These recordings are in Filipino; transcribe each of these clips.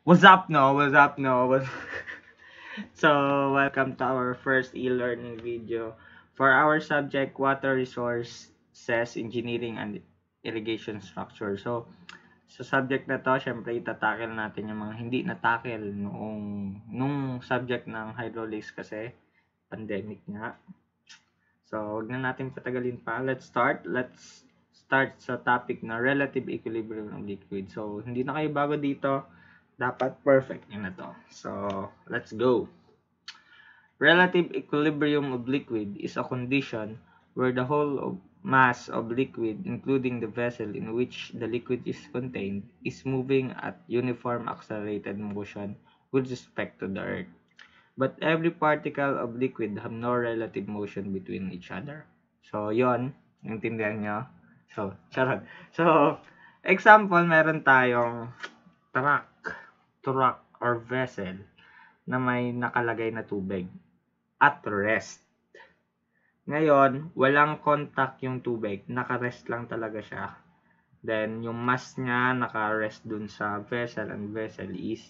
What's up, no? What's up, no? So, welcome to our first e-learning video for our subject, Water Resources, Engineering and Irrigation Structure. So, sa subject na to, syempre itatackle natin yung mga hindi na-tackle nung subject ng hydraulics kasi pandemic nga. So, wag na natin patagalin pa. Let's start sa topic na relative equilibrium ng liquid. So, hindi na kayo bago dito. Dapat perfect nyo na to. So, let's go. Relative equilibrium of liquid is a condition where the whole mass of liquid, including the vessel in which the liquid is contained, is moving at uniform accelerated motion with respect to the earth. But every particle of liquid have no relative motion between each other. So, yon, naintindihan nyo? So, charot. So, example, meron tayong truck or vessel na may nakalagay na tubig at rest. Ngayon, walang contact yung tubig. Naka-rest lang talaga siya. Then, yung mass niya naka-rest dun sa vessel and vessel is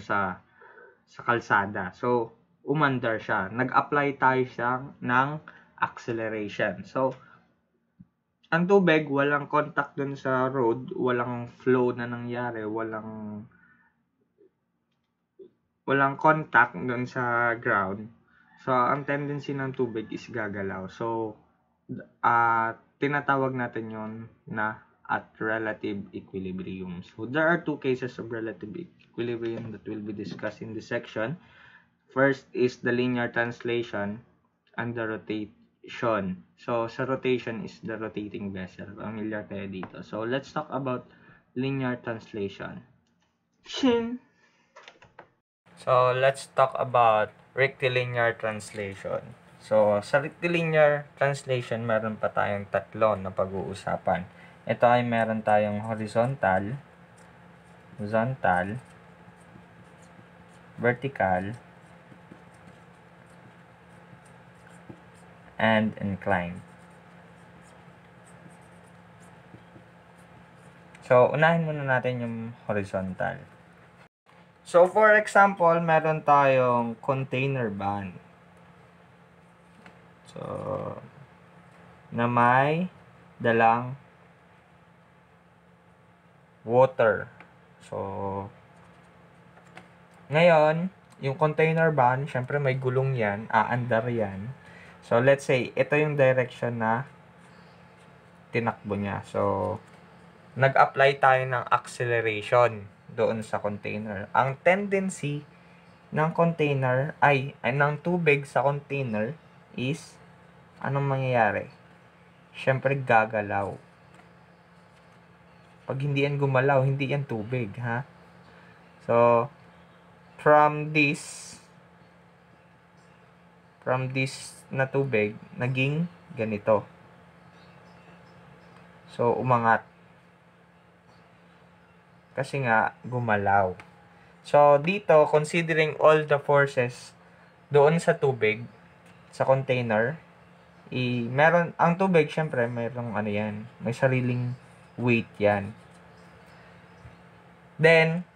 sa kalsada. So, umandar siya. Nag-apply tayo siya ng acceleration. So, ang tubig, walang contact dun sa road, walang flow na nangyari, walang contact dun sa ground. So, ang tendency ng tubig is gagalaw. So, tinatawag natin yon na at relative equilibrium. So, there are two cases of relative equilibrium that will be discussed in this section. First is the linear translation and the rotation. So, sa rotation is the rotating vessel. Familiar kayo dito. So, let's talk about linear translation. So, let's talk about rectilinear translation. So, sa rectilinear translation, meron pa tayong tatlo na pag-uusapan. Ito ay meron tayong horizontal, vertical, and inclined. So, unahin muna natin yung horizontal. So, for example, meron tayong container van. So, na may dalang water. So, ngayon, yung container van, syempre may gulong yan, aandar yan. So, let's say, ito yung direction na tinakbo niya. So, nag-apply tayo ng acceleration doon sa container. Ang tendency ng container ng tubig sa container is anong mangyayari? Syempre gagalaw. Pag hindi yan gumalaw, hindi yan tubig, ha? So, from this na tubig, naging ganito. So, umangat. Kasi nga, gumalaw. So, dito, considering all the forces doon sa tubig, sa container, ang tubig, syempre, mayroong may sariling weight yan. Then,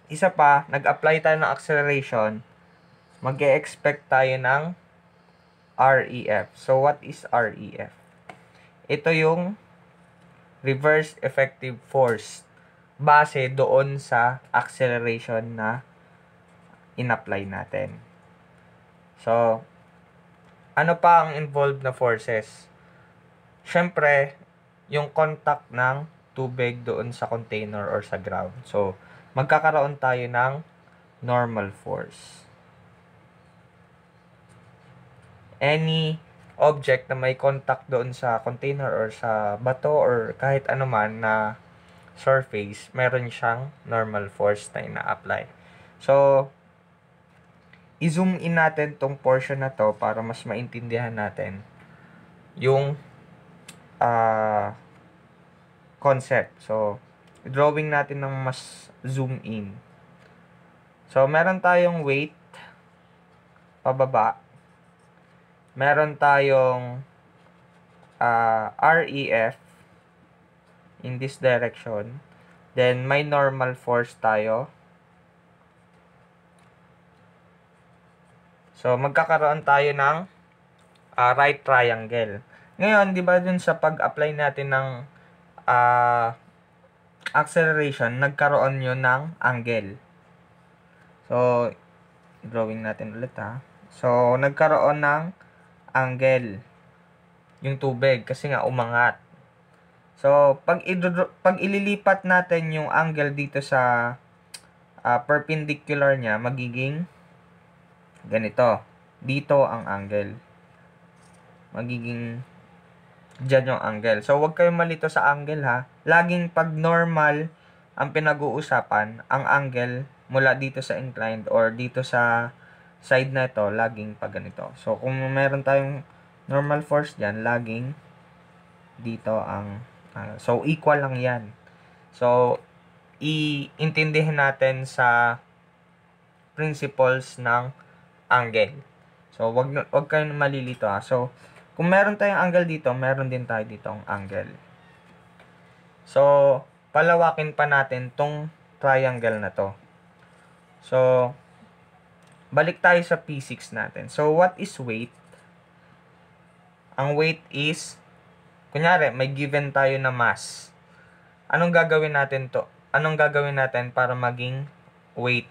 isa pa, nag-apply tayo ng acceleration, mag-e-expect tayo ng REF. So, what is REF? Ito yung reverse effective force base doon sa acceleration na in-apply natin. So, ano pa ang involved na forces? Syempre, yung contact ng tubig doon sa container or sa ground. So, magkakaroon tayo ng normal force. Any object na may contact doon sa container or sa bato or kahit anuman na surface, meron siyang normal force na ina-apply. So, i-zoom in natin tong portion na to para mas maintindihan natin yung concept. So, drawing natin ng mas zoom in. So, meron tayong weight pababa. Meron tayong REF in this direction. Then, may normal force tayo. So, magkakaroon tayo ng right triangle. Ngayon, di ba dun sa pag-apply natin ng acceleration, nagkaroon yun ng angle. So, drawing natin ulit ha. So, nagkaroon ng angle yung tubig kasi nga umangat. So, pag ililipat natin yung angle dito sa perpendicular niya, magiging ganito. Dito ang angle. Magiging dyan yung angle. So, huwag kayong malito sa angle ha. Laging pag normal ang pinag-uusapan, ang angle mula dito sa inclined or dito sa side na ito, laging pag ganito. So, kung meron tayong normal force dyan, laging dito ang so, equal lang yan. So, iintindihin natin sa principles ng angle. So, wag kayong malilito ha. So, kung meron tayong angle dito, meron din tayo ditong angle. So, palawakin pa natin tong triangle na to. So, balik tayo sa physics natin. So, what is weight? Ang weight is, kunyari, may given tayo na mass. Anong gagawin natin to? Anong gagawin natin para maging weight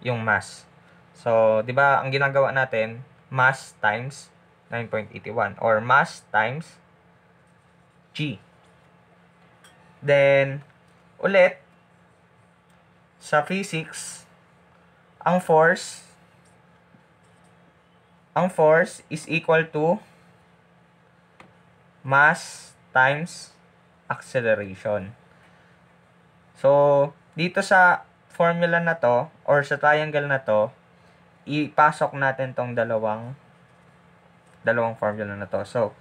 yung mass? So, di ba, ang ginagawa natin, mass times 9.81 or mass times G. Then, ulit, sa physics, ang force is equal to mass times acceleration. So, dito sa formula na to, or sa triangle na to, ipasok natin tong dalawang formula na to. So,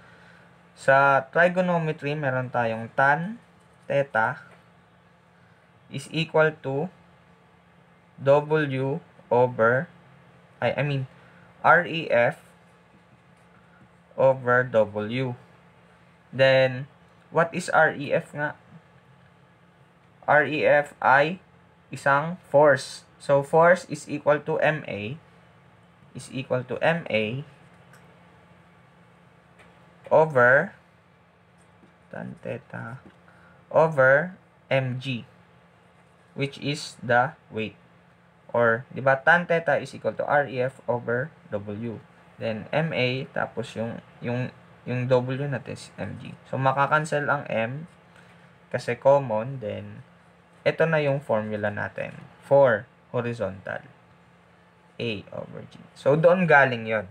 sa trigonometry, meron tayong tan theta is equal to W over, REF over W. Then, what is REF nga? REF ay isang force. So, force is equal to MA over tan theta over mg, which is the weight. Or, di ba, tan theta is equal to REF over W. Then, MA, tapos yung W natin is mg. So, makakancel ang m kasi common. Then, ito na yung formula natin for horizontal. A over G. So, doon galing yon.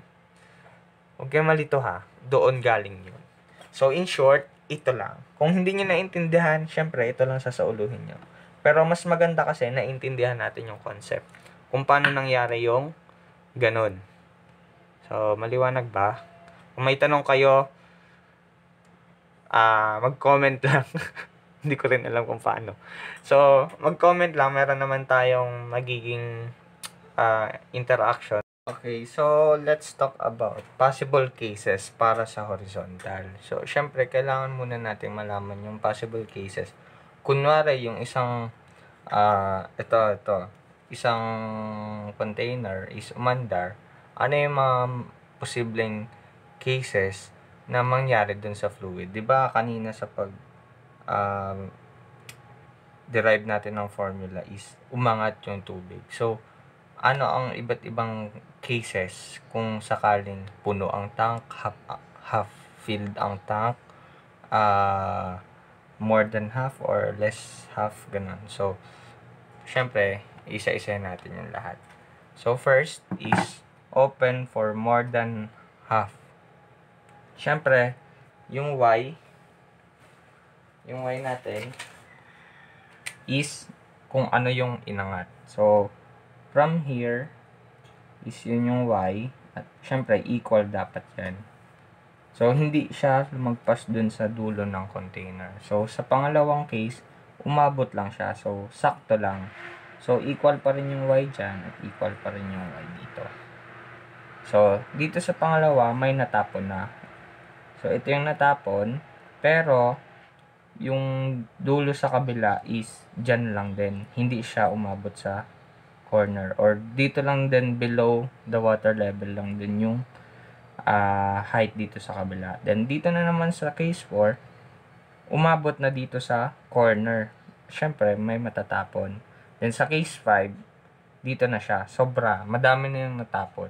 Huwag kayo malito ha. Doon galing yun. So, in short, ito lang. Kung hindi nyo naintindihan, syempre, ito lang sasauluhin nyo. Pero mas maganda kasi naintindihan natin yung concept. Kung paano nangyari yung ganun. So, maliwanag ba? Kung may tanong kayo, mag-comment lang. Hindi ko rin alam kung paano. So, mag-comment lang. Meron naman tayong magiging interaction. Okay, so let's talk about possible cases para sa horizontal. So, syempre, kailangan muna natin malaman yung possible cases. Kunwari, yung isang, isang container is umandar, ano yung mga posibleng cases na mangyari dun sa fluid? Diba, kanina sa derive natin ng formula is umangat yung tubig. So, ano ang iba't ibang cases kung sakaling puno ang tank, half filled ang tank, more than half or less half, ganun. So, syempre, isa-isa natin yung lahat. So, first is open for more than half. Syempre, yung Y natin is kung ano yung inangat. So, from here is yun yung Y. At syempre, equal dapat yan. So, hindi siya lumagpas dun sa dulo ng container. So, sa pangalawang case, umabot lang siya. So, sakto lang. So, equal pa rin yung Y dyan at equal pa rin yung Y dito. So, dito sa pangalawa, may natapon na. So, ito yung natapon. Pero, yung dulo sa kabila is dyan lang din. Hindi siya umabot sa corner. Or dito lang din below the water level lang din yung height dito sa kabila. Then dito na naman sa case 4, umabot na dito sa corner. Siyempre, may matatapon. Then sa case 5, dito na siya. Sobra. Madami na yung natapon.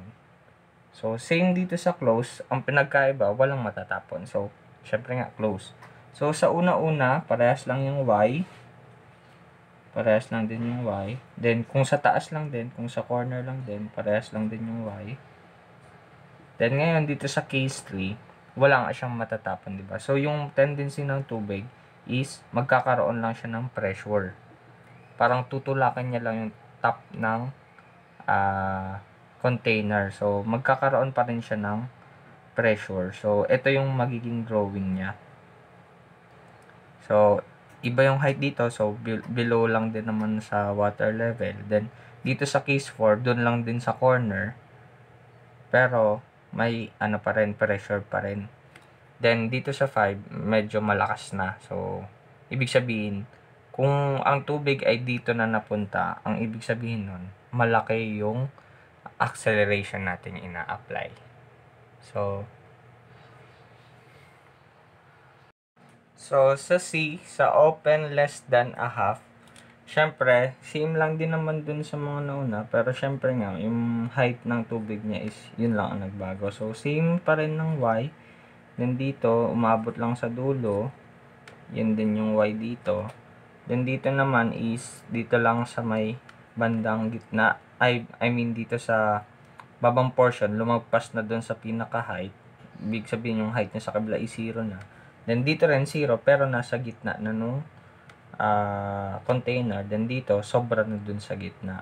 So, same dito sa close. Ang pinagkaiba, walang matatapon. So, syempre nga, close. So, sa una-una, parehas lang yung Y. Parehas lang din yung Y. Then, kung sa taas lang din, kung sa corner lang din, parehas lang din yung Y. Then, ngayon, dito sa case 3, wala nga siyang matatapon, diba? So, yung tendency ng tubig is magkakaroon lang siya ng pressure. Parang tutulakan niya lang yung top ng container. So, magkakaroon pa rin siya ng pressure. So, ito yung magiging drawing niya. So, iba yung height dito. So, below lang din naman sa water level. Then, dito sa case 4, dun lang din sa corner. Pero, may ano pa rin, pressure pa rin. Then, dito sa 5, medyo malakas na. So, ibig sabihin, kung ang tubig ay dito na napunta, ang ibig sabihin nun, malaki yung acceleration natin ina-apply. So, sa C, sa open less than a half, syempre, same lang din naman dun sa mga nauna, pero syempre nga, yung height ng tubig niya is, yun lang ang nagbago. So, same pa rin ng Y. Then dito, umabot lang sa dulo. Yun din yung Y dito. Then dito naman is, dito lang sa may bandang gitna. I mean dito sa babang portion, lumagpas na dun sa pinaka-height. Ibig sabihin yung height niya sa kabila is 0 na. Then dito rin 0, pero nasa gitna na nung container. Then dito, sobra na dun sa gitna.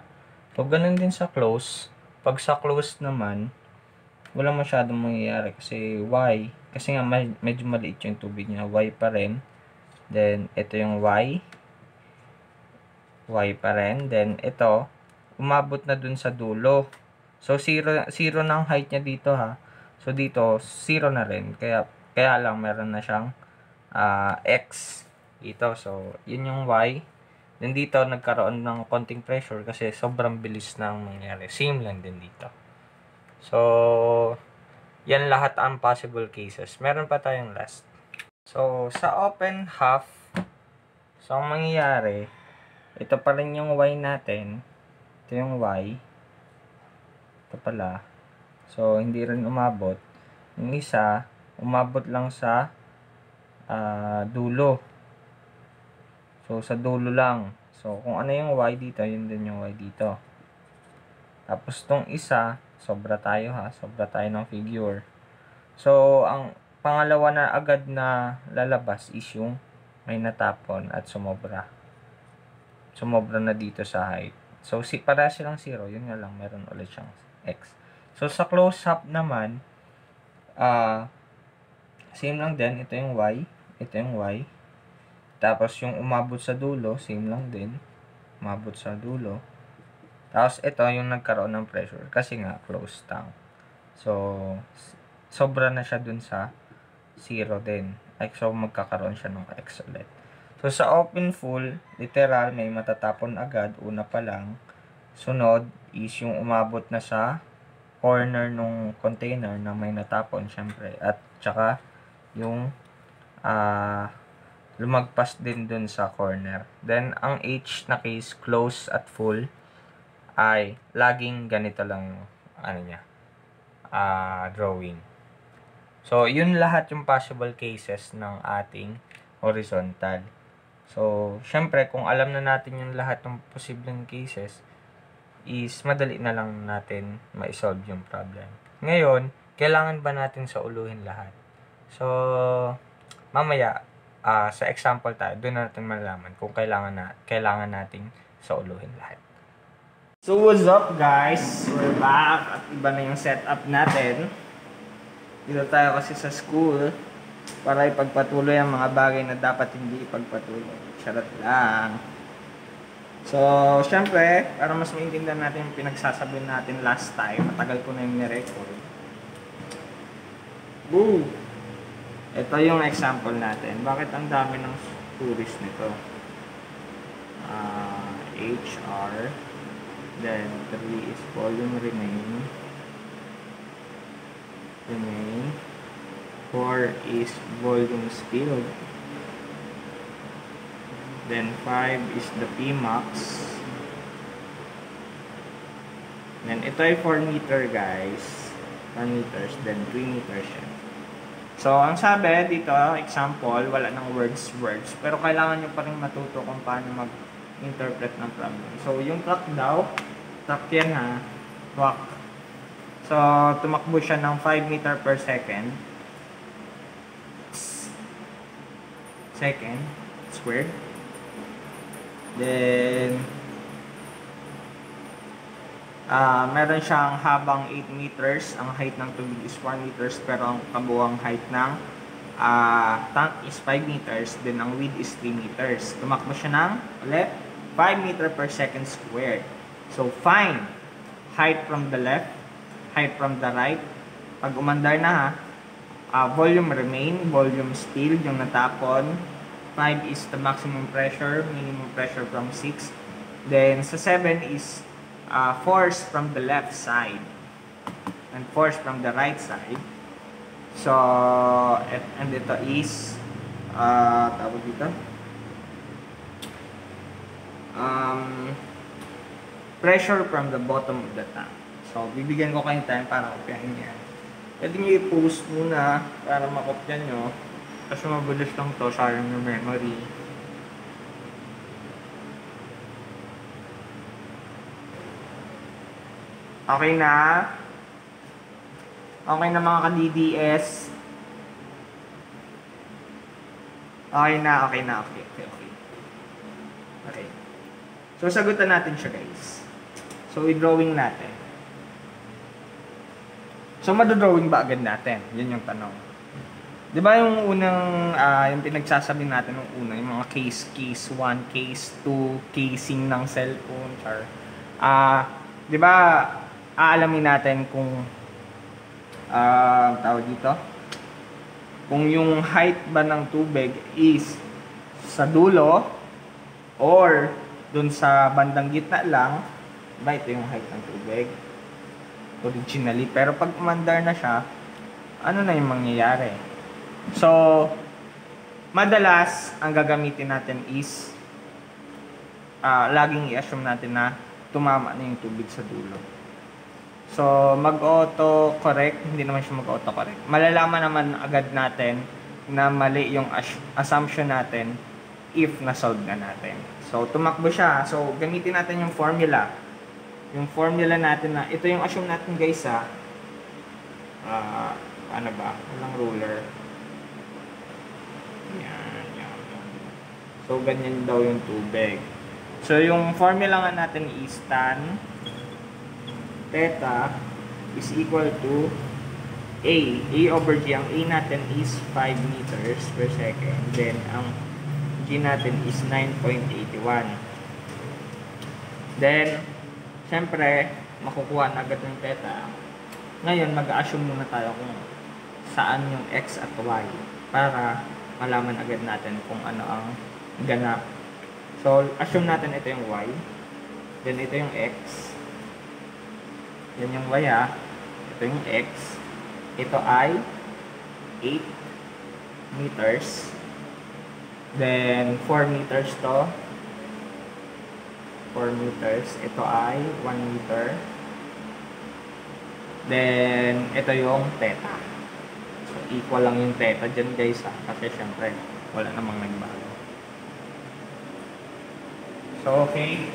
So, ganun din sa close. Pag sa close naman, wala masyadong mangyayari kasi Y. Kasi nga, medyo maliit yung tubig niya. Y pa rin. Then, ito yung Y. Y pa rin. Then, ito, umabot na dun sa dulo. So, 0 na ang height niya dito ha. So, dito, 0 na rin. Kaya lang, meron na siyang X dito. So, yun yung Y. Then, dito, nagkaroon ng konting pressure kasi sobrang bilis na ang mangyari. Same lang din dito. So, yan lahat ang possible cases. Meron pa tayong last. So, sa open half, so, ang mangyayari, ito pa rin yung Y natin. Ito yung Y. Ito pala. So, hindi rin umabot. Yung isa, umabot lang sa dulo. So, sa dulo lang. So, kung ano yung Y dito, yun din yung Y dito. Tapos, tong isa, sobra tayo ha. Sobra tayo ng figure. So, ang pangalawa na agad na lalabas is yung may natapon at sumobra. Sumobra na dito sa height. So, para silang 0. Yun nga lang, meron ulit siyang X. So, sa close-up naman, same lang din. Ito yung Y. Ito yung Y. Tapos, yung umabot sa dulo, same lang din. Umabot sa dulo. Tapos, ito yung nagkaroon ng pressure. Kasi nga, closed tank. So, sobra na siya dun sa 0 din. So, magkakaroon siya ng X ulit. So, sa open full, literal, may matatapon agad. Una pa lang. Sunod is yung umabot na sa corner ng container na may natapon, syempre. At saka, yung lumagpas din dun sa corner. Then, ang H na case, close at full, ay laging ganito lang yung drawing. So, yun lahat yung possible cases ng ating horizontal. So, syempre, kung alam na natin yung lahat ng posibleng cases, is madali na lang natin ma-solve yung problem. Ngayon, kailangan ba natin sauluhin lahat? So, mamaya, sa example tayo, doon natin malalaman kung kailangan nating sauluhin lahat. So what's up guys? We're back at iba na yung setup natin. Dito tayo kasi sa school para ipagpatuloy ang mga bagay na dapat hindi ipagpatuloy. Charot lang. So, syempre, para mas maintindihan natin yung pinagsasabi natin last time, matagal ko na yung nirecord. Boo! Ito yung example natin. Bakit ang dami ng tourist nito. HR, then 3 is volume remain, 4 is volume spilled, then 5 is the Pmax, then ito ay 4 meter guys, 4 meters, then 3 meters yan. So, ang sabi dito, example, wala nang words, pero kailangan nyo pa rin matuto kung paano mag-interpret ng problem. So, yung truck daw, truck yan ha, truck. So, tumakbo siya ng 5 meter per second, squared. Then, meron siyang habang 8 meters, ang height ng tubig is 4 meters, pero ang kabuuang height ng tank is 5 meters, then ang width is 3 meters. Tumakbo siya ng ulit 5 meter per second squared. So, find height from the left, height from the right. Pag umandar na ha, volume remain, volume spilled, yung natapon. 5 is the maximum pressure, minimum pressure from 6. Then, sa 7 is force from the left side and force from the right side. So, and ito is tawag dito pressure from the bottom of the tank. So, bibigyan ko kayong time para kopyahin yan. Pwede nyo i-post muna para makopyan nyo kasi mabilis lang to, sayang yung memory. Okay na? Okay na mga ka-DDS? Okay na. Okay. So, sagutan natin siya guys. So, i-drawing natin. So, madodrawing ba agad natin? Yun yung tanong. Di ba yung unang, yung pinagsasabi natin ng una, yung mga case 1, case 2, casing ng cellphone, char. Di ba, aalamin natin kung tawag dito kung yung height ba ng tubig is sa dulo or dun sa bandang gitna lang, ba ito yung height ng tubig originally, pero pag umandar na siya, ano na yung mangyayari? So, madalas ang gagamitin natin is laging i-assume natin na tumama na yung tubig sa dulo. So, mag-auto-correct, hindi naman siya mag-auto-correct. Malalaman naman agad natin na mali yung assumption natin if na-solve na natin. So, tumakbo siya. So, gamitin natin yung formula. Yung formula natin na, ito yung assume natin guys ano ba? Walang ruler. Yan. So, ganyan daw yung tubig. So, yung formula nga natin is tan theta is equal to A over G. Ang A natin is 5 meters per second. Then, ang G natin is 9.81. Then, syempre, makukuha na agad ng theta. Ngayon, mag-assume muna tayo kung saan yung X at Y para malaman agad natin kung ano ang ganap. So, assume natin ito yung Y. Then, ito yung X. Yan yung Y ito yung X. Ito ay 8 meters. Then 4 meters to. 4 meters. Ito ay 1 meter. Then ito yung theta. So equal lang yung theta dyan guys kasi syempre wala namang nagbago. So okay.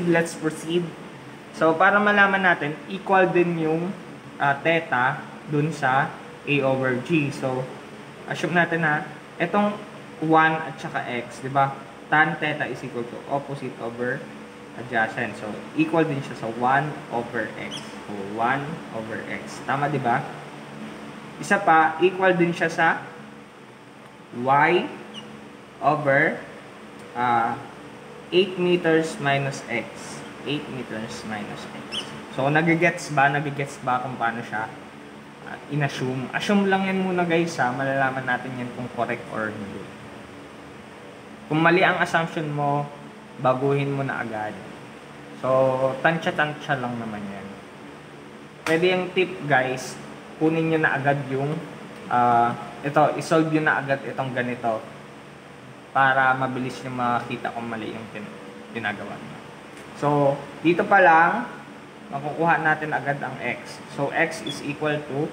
Let's proceed. So, para malaman natin, equal din yung theta dun sa A over G. So, assume natin na itong 1 at saka x, di ba? Tan theta is equal to opposite over adjacent. So, equal din siya sa 1 over x. So, 1 over x. Tama, di ba? Isa pa, equal din siya sa y over 8 meters minus x. 8 meters minus x. So, nagigets ba kung paano siya in-assume? Assume lang yan muna guys Malalaman natin yan kung correct or hindi. Kung mali ang assumption mo, baguhin mo na agad. So, tansya-tansya lang naman yan. Pwede yung tip guys, kunin nyo na agad yung isolve nyo na agad itong ganito para mabilis nyo makita kung mali yung ginagawa nyo. So, dito pa lang, makukuha natin agad ang x. So, x is equal to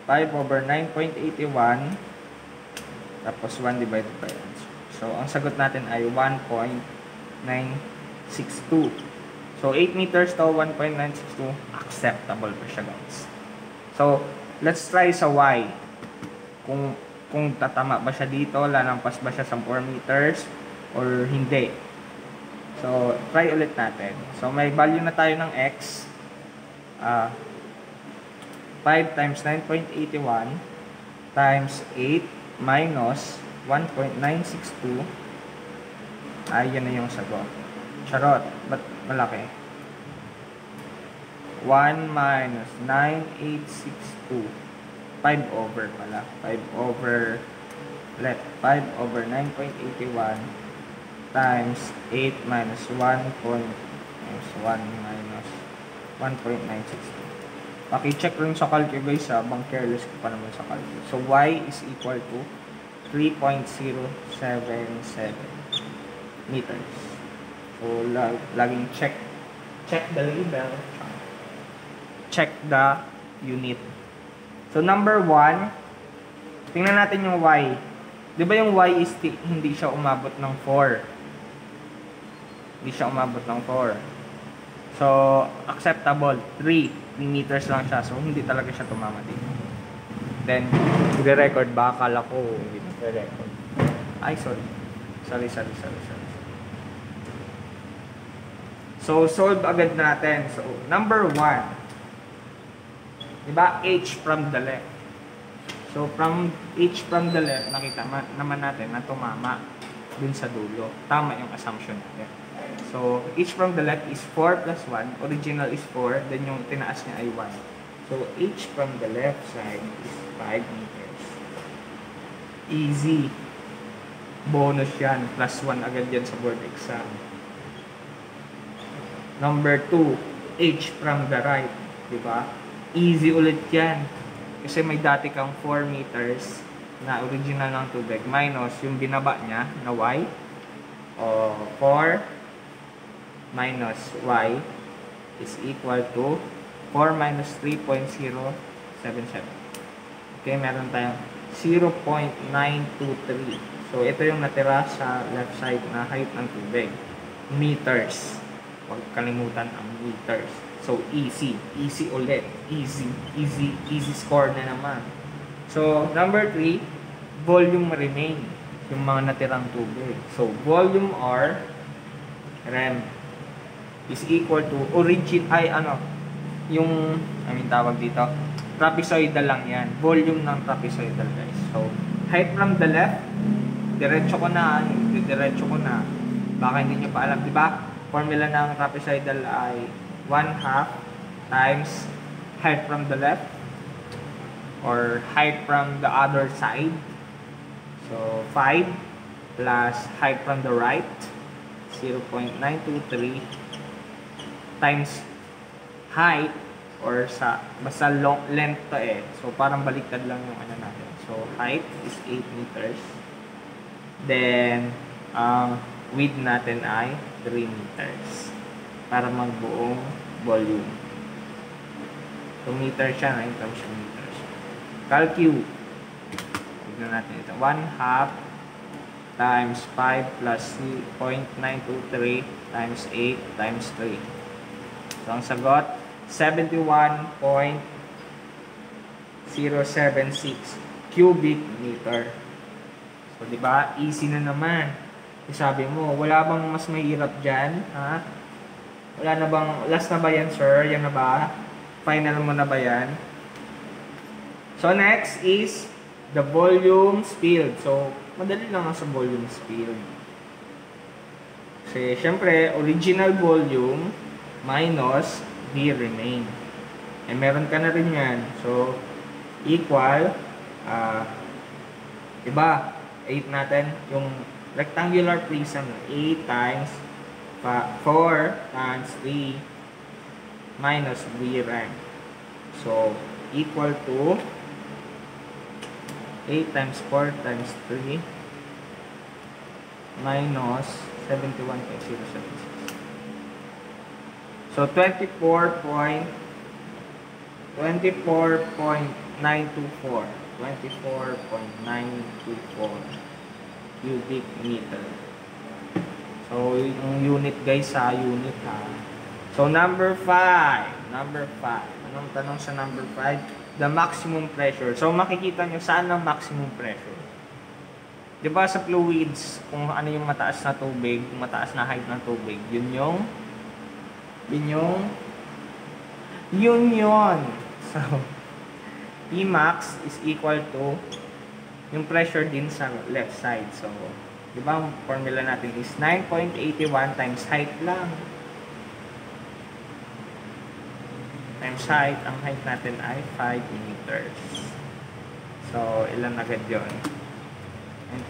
5 over 9.81 tapos 1 divided by 1. So, ang sagot natin ay 1.962. So, 8 meters to 1.962. Acceptable pa siya, guys. So, let's try sa y. Kung tatama ba siya dito, lalampas ba siya sa 4 meters, or hindi. So, try ulit natin. So, may value na tayo ng x. 5 times 9.81 times 8 minus 1.962 ay yun na yung sagot. Charot, ba't malaki? 1 minus 9.862 5 over pala. 5 over 9.81 times 8 minus 1 minus 1.962. Paki-check rin sa calculus guys ha, bang careless ko pa naman sa calculus. So, y is equal to 3.077 meters. So, laging check the label, check the unit. So, number 1, tingnan natin yung y. Di ba yung y is hindi siya umabot ng 4? Hindi siya umabot ng 4. So, acceptable. 3 meters lang siya. So, hindi talaga siya tumama dito. Then, nagre-record ba? Akala ko hindi nagre-record. Ay, sorry. Sorry. So, solve agad natin. So, number 1. Diba? H from the left. So, from H from the left, nakita naman natin na tumama dun sa dulo. Tama yung assumption natin. So, H from the left is 4 plus 1. Original is 4. Then, yung tinaas niya ay 1. So, H from the left side is 5 meters. Easy. Bonus yan. Plus 1 agad yan sa board exam. Number 2, H from the right. Diba? Easy ulit yan. Kasi may dati kang 4 meters na original ng tubig minus yung binaba niya na y. O 4 minus y is equal to 4 minus 3.077. Okay, meron tayong 0.923. So, ito yung natira sa left side na height ng tubig. Meters. Huwag kalimutan ang meters. So, easy. Easy ulit. Easy score na naman. So, number 3, volume remain. Yung mga natirang tubig. So, volume R, rem, is equal to tawag dito, trapezoidal lang yan. Volume ng trapezoidal, guys. So, height from the left, diretso ko na. Baka hindi nyo pa alam, diba? Formula ng trapezoidal ay 1/2 times height from the left or height from the other side. So, 5 plus height from the right, 0.923 times height or basta length to eh. So, parang baliktad lang yung ano natin. So, height is 8 meters. Then, width natin ay 3 meters. Para magbuong volume. So, meter siya na in terms of meters. Calculate. Tignan natin ito. 1/2 times 5 plus 0.923 times 8 times 3. So, ang sagot, 71.076 cubic meter. So, diba? Easy na naman. Sabi mo, wala bang mas mahirap dyan? Ha? Wala na bang, last na ba yan, sir? Yan na ba? Final mo na ba yan? So, next is the volume spilled. So, madali lang sa volume spilled. Kasi, syempre, original volume minus V remain. Eh, meron ka na rin yan. So, equal Diba? 8 natin. Yung rectangular prism, 8 times 4 times 3 minus B rank. So, equal to 8 times 4 times 3 minus 71.076. So, 24.924 cubic meter. So, yung unit guys sa unit ha. So, number 5. Anong tanong sa number 5? The maximum pressure. So, makikita nyo saan ang maximum pressure. Diba sa fluids, kung ano yung mataas na tubig, kung mataas na height ng tubig, yun. So, Pmax is equal to yung pressure din sa left side. So, di ba ang formula natin is 9.81 times height lang. Times height, ang height natin ay 5 meters. So, ilan agad yun?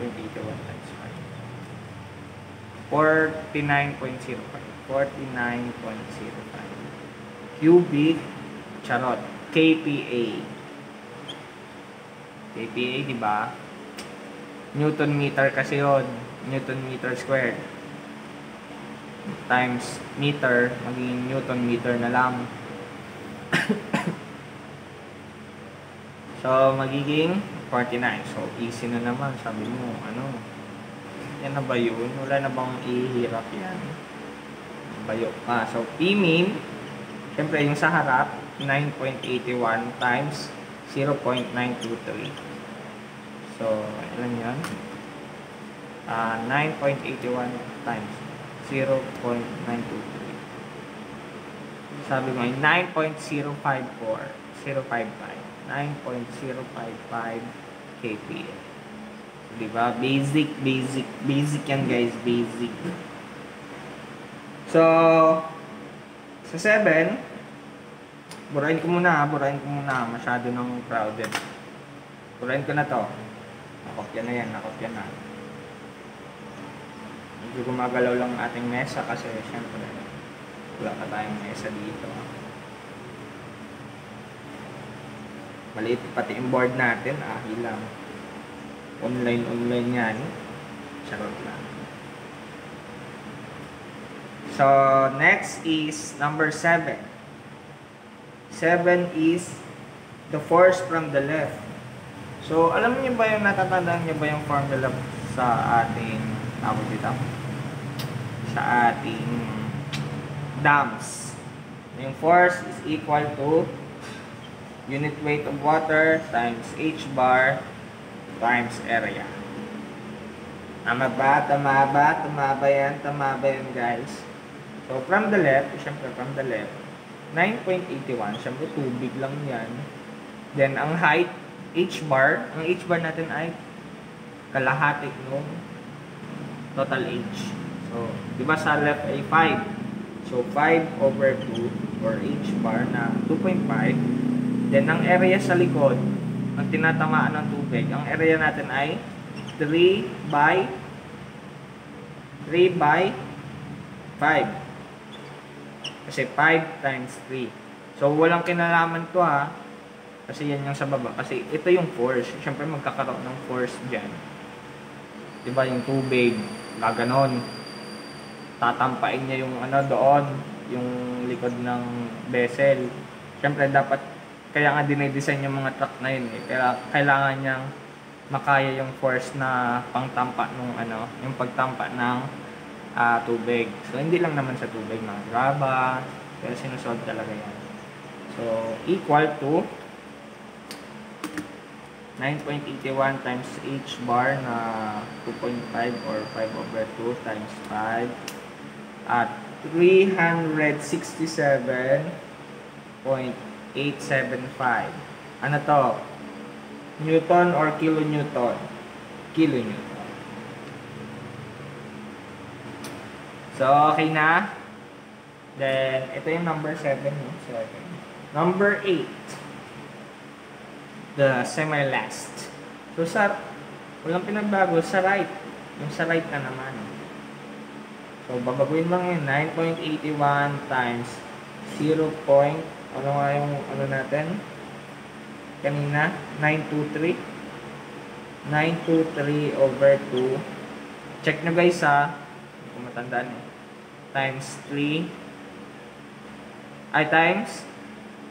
9.81 times 5. 49.05. 49.05. Cubic, charot. KPA. KPA, di ba? Newton meter kasi yun. Newton meter squared. Times meter, magiging Newton meter na lang. So, magiging 49. So, easy na naman. Sabi mo, ano? Yan na ba yun? Wala na bang ihirap yan? Bayo pa. So, P-min, syempre yung sa harap, 9.81 times 0.923. So, ilan yun? 9.81 times 0.923. Sabi mo, 9.055. 9.055 kPa. So, diba? Basic yan guys. Basic. So, sa 7, burahin ko muna. Masyado nang crowded. Burahin ko na to. Nakopya na yan. Medyo gumagalaw lang ang ating mesa kasi syempre wala pa tayong mesa dito. Maliit pati yung board natin. Hilang. Online yan. Charot lang. So, next is number 7. 7 is the force from the left. So, alam niyo ba yung natatandaan niyo ba yung formula sa ating sa ating dams? Yung force is equal to unit weight of water times H bar times area. Tama ba yan guys? So, from the left, syempre from the left, 9.81, syempre tubig lang yan. Then, ang height, H-bar, ang H-bar natin ay kalahati ng total H. So, di ba sa left ay 5? So, 5 over 2 or H-bar na 2.5. Then, ang area sa likod, ang tinatamaan ng tubig, ang area natin ay 3 by 5. Kasi 5 times 3. So, walang kinalaman to ha. Kasi yan yung sa baba. Kasi ito yung force. Siyempre magkakaroon ng force dyan. Diba yung tubig, gaganon. Tatampain niya yung doon, yung likod ng vessel. Siyempre dapat, kaya nga dinidesign yung mga truck na yun eh. Kaya kailangan niyang makaya yung force na pangtampa nung yung pagtampa ng tubig. So, hindi lang naman sa tubig, mga graba, pero sinusolve talaga yan. So, equal to 9.81 times H bar na 2.5 or 5 over 2 times 5 at 367.875. Ano to? Newton or kilonewton? Kilonewton. So, okay na. Then, ito yung number 7. Number 8. The semi-last. So, sa Walang pinagbago sa right. Yung sa right na naman. So, babaguhin lang yun. 9.81 times 0. Ano nga yung ano natin? Kanina? 923. 923 over 2. Check nyo guys ha. Hindi ko matandaan eh. Times 3. Ay, times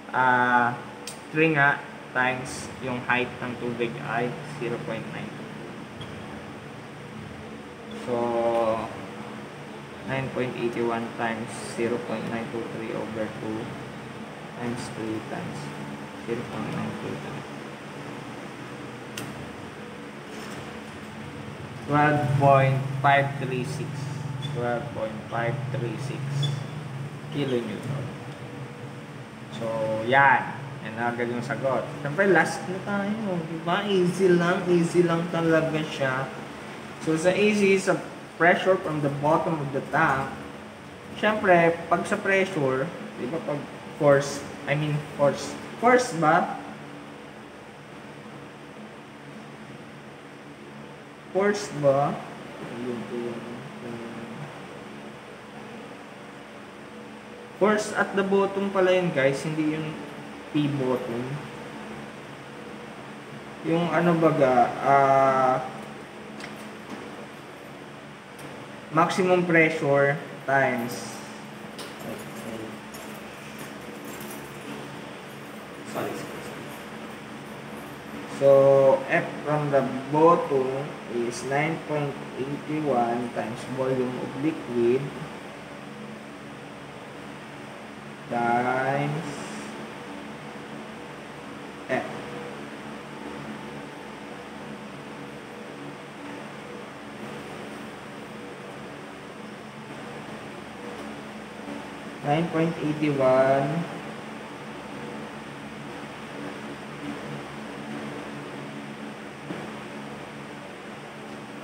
3 nga. Times yung height ng tubig ay 0.9. So, 9.81 times 0.923 over 2 times 3 times 0.923. 12.536 kilonewton. So, yan. Yan na agad yung sagot. Siyempre, last na tayo. Diba? Easy lang talaga siya. So, sa easy, sa pressure from the bottom of the tank, siyempre, pag sa pressure, diba pag force ba? Force ba? Force at the bottom pala yun guys, hindi yung P bottom. Yung ano baga, maximum pressure times so F from the bottom is 9.81 times volume of liquid times F.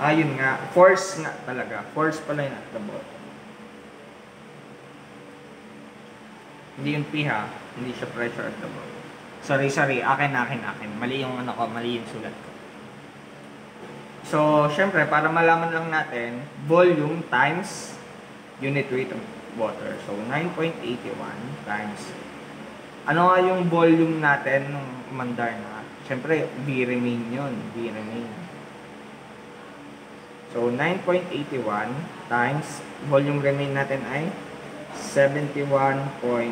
Ayun nga, force nga talaga. Force pala yun at the bottom. Hindi yung P ha. Hindi siya pressure at the bottom. Sorry. Akin. Mali yung ano ko, mali yung sulat ko. So, syempre, para malaman lang natin, volume times unit weight of water. So, 9.81 times. Ano nga yung volume natin ng mandar na? Syempre, B remain yun. B remain. So, 9.81 times volume remain natin ay 71.075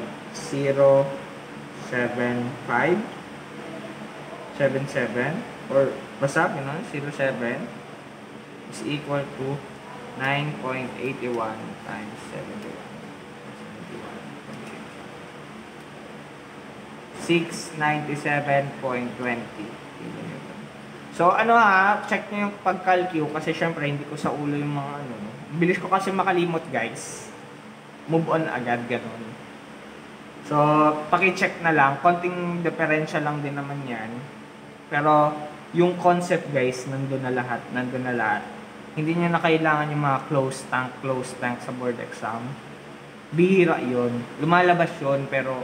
77 or basta no? 07 is equal to 9.81 times 71 697.20. So ano ha, check nyo yung pag-calcu kasi syempre hindi ko sa ulo yung mga ano. Bilis ko kasi makalimot guys. Move on agad, ganun. So, paki-check na lang. Konting differential lang din naman yan. Pero, yung concept guys, nandun na lahat. Hindi nyo na kailangan yung mga closed tank sa board exam. Bihira yun. Lumalabas yun, pero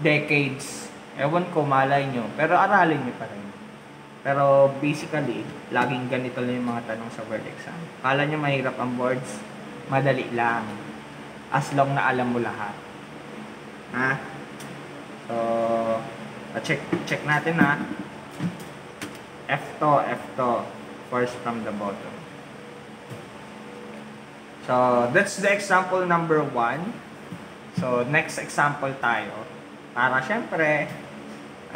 decades. Ewan ko, malay nyo. Pero aralin nyo pa rin. Pero basically, laging ganito lang yung mga tanong sa board exam. Kala nyo mahirap ang boards? Madali lang. As long na alam mo lahat. Ha? So, check natin ha. F to. First from the bottom. So, that's the example number 1. So, next example tayo. Para syempre,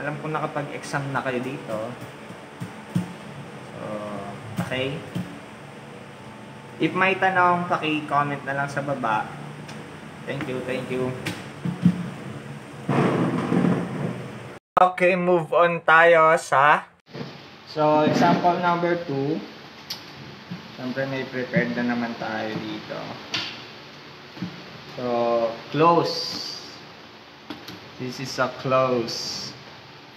alam ko nakapag-exam na kayo dito. Okay? If may tanong, paki-comment na lang sa baba. Thank you. Okay, move on tayo sa so, example number 2. Siyempre may prepared na naman tayo dito. So, close. This is a close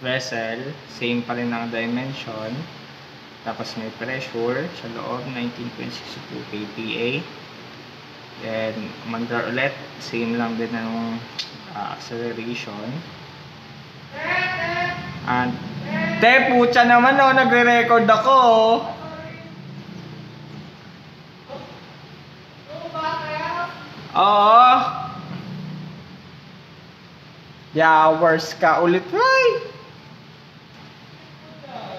vessel. Same pa rin ang dimension. Tapos may pressure sa loob, 19.62 kPa. Then, mandar ulit. Same lang din ng acceleration. And, putya naman nagre-record ako. Oo! Yowers ka ulit. Ay!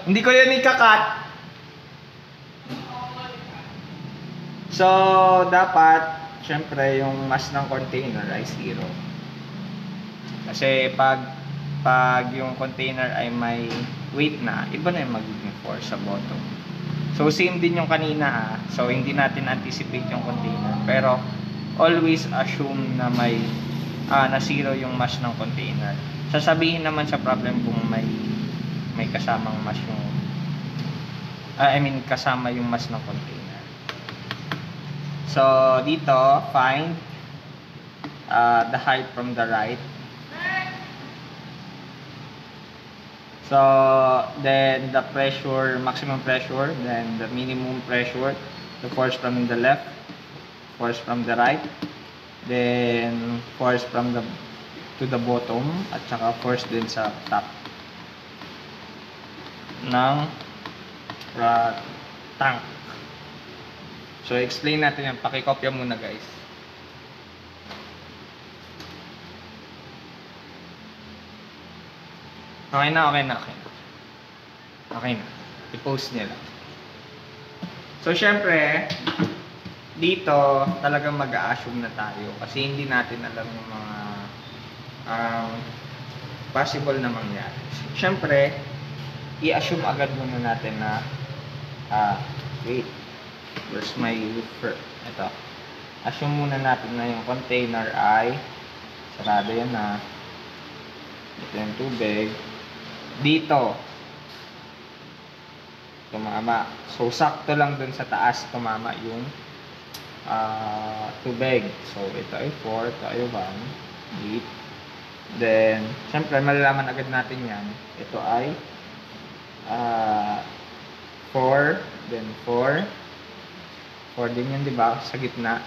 Hindi ko yan ikakat. So, dapat, syempre, yung mass ng container ay 0. Kasi pag yung container ay may weight na, iba na yung magiging force sa bottom. So, same din yung kanina ha. So, hindi natin anticipate yung container. Pero, always assume na na 0 yung mass ng container. Sasabihin naman sa problem kung may kasamang mass yung kasama yung mass ng container. So, dito, find the height from the right. So, then the pressure, maximum pressure, then the minimum pressure, the force from the left, force from the right, then force from to the bottom, at saka force din sa top ng tank. So, explain natin yan. Pakikopya muna, guys. Okay na. Okay na. I-post niya lang. So, syempre, dito, talagang mag-a-assume na tayo. Kasi hindi natin alam yung mga possible na mangyari. Syempre, i-assume agad muna natin na wait. Where's my looper? Ito. Assume muna natin na yung container ay sarado yan na. Ito yung tubig. Dito tumama. So, sakto lang dun sa taas tumama yung tubig. So, ito ay 4, ito ay 1, 8. Then, syempre, malalaman agad natin yan. Ito ay 4, then 4. 4 din yan, diba? Sa gitna.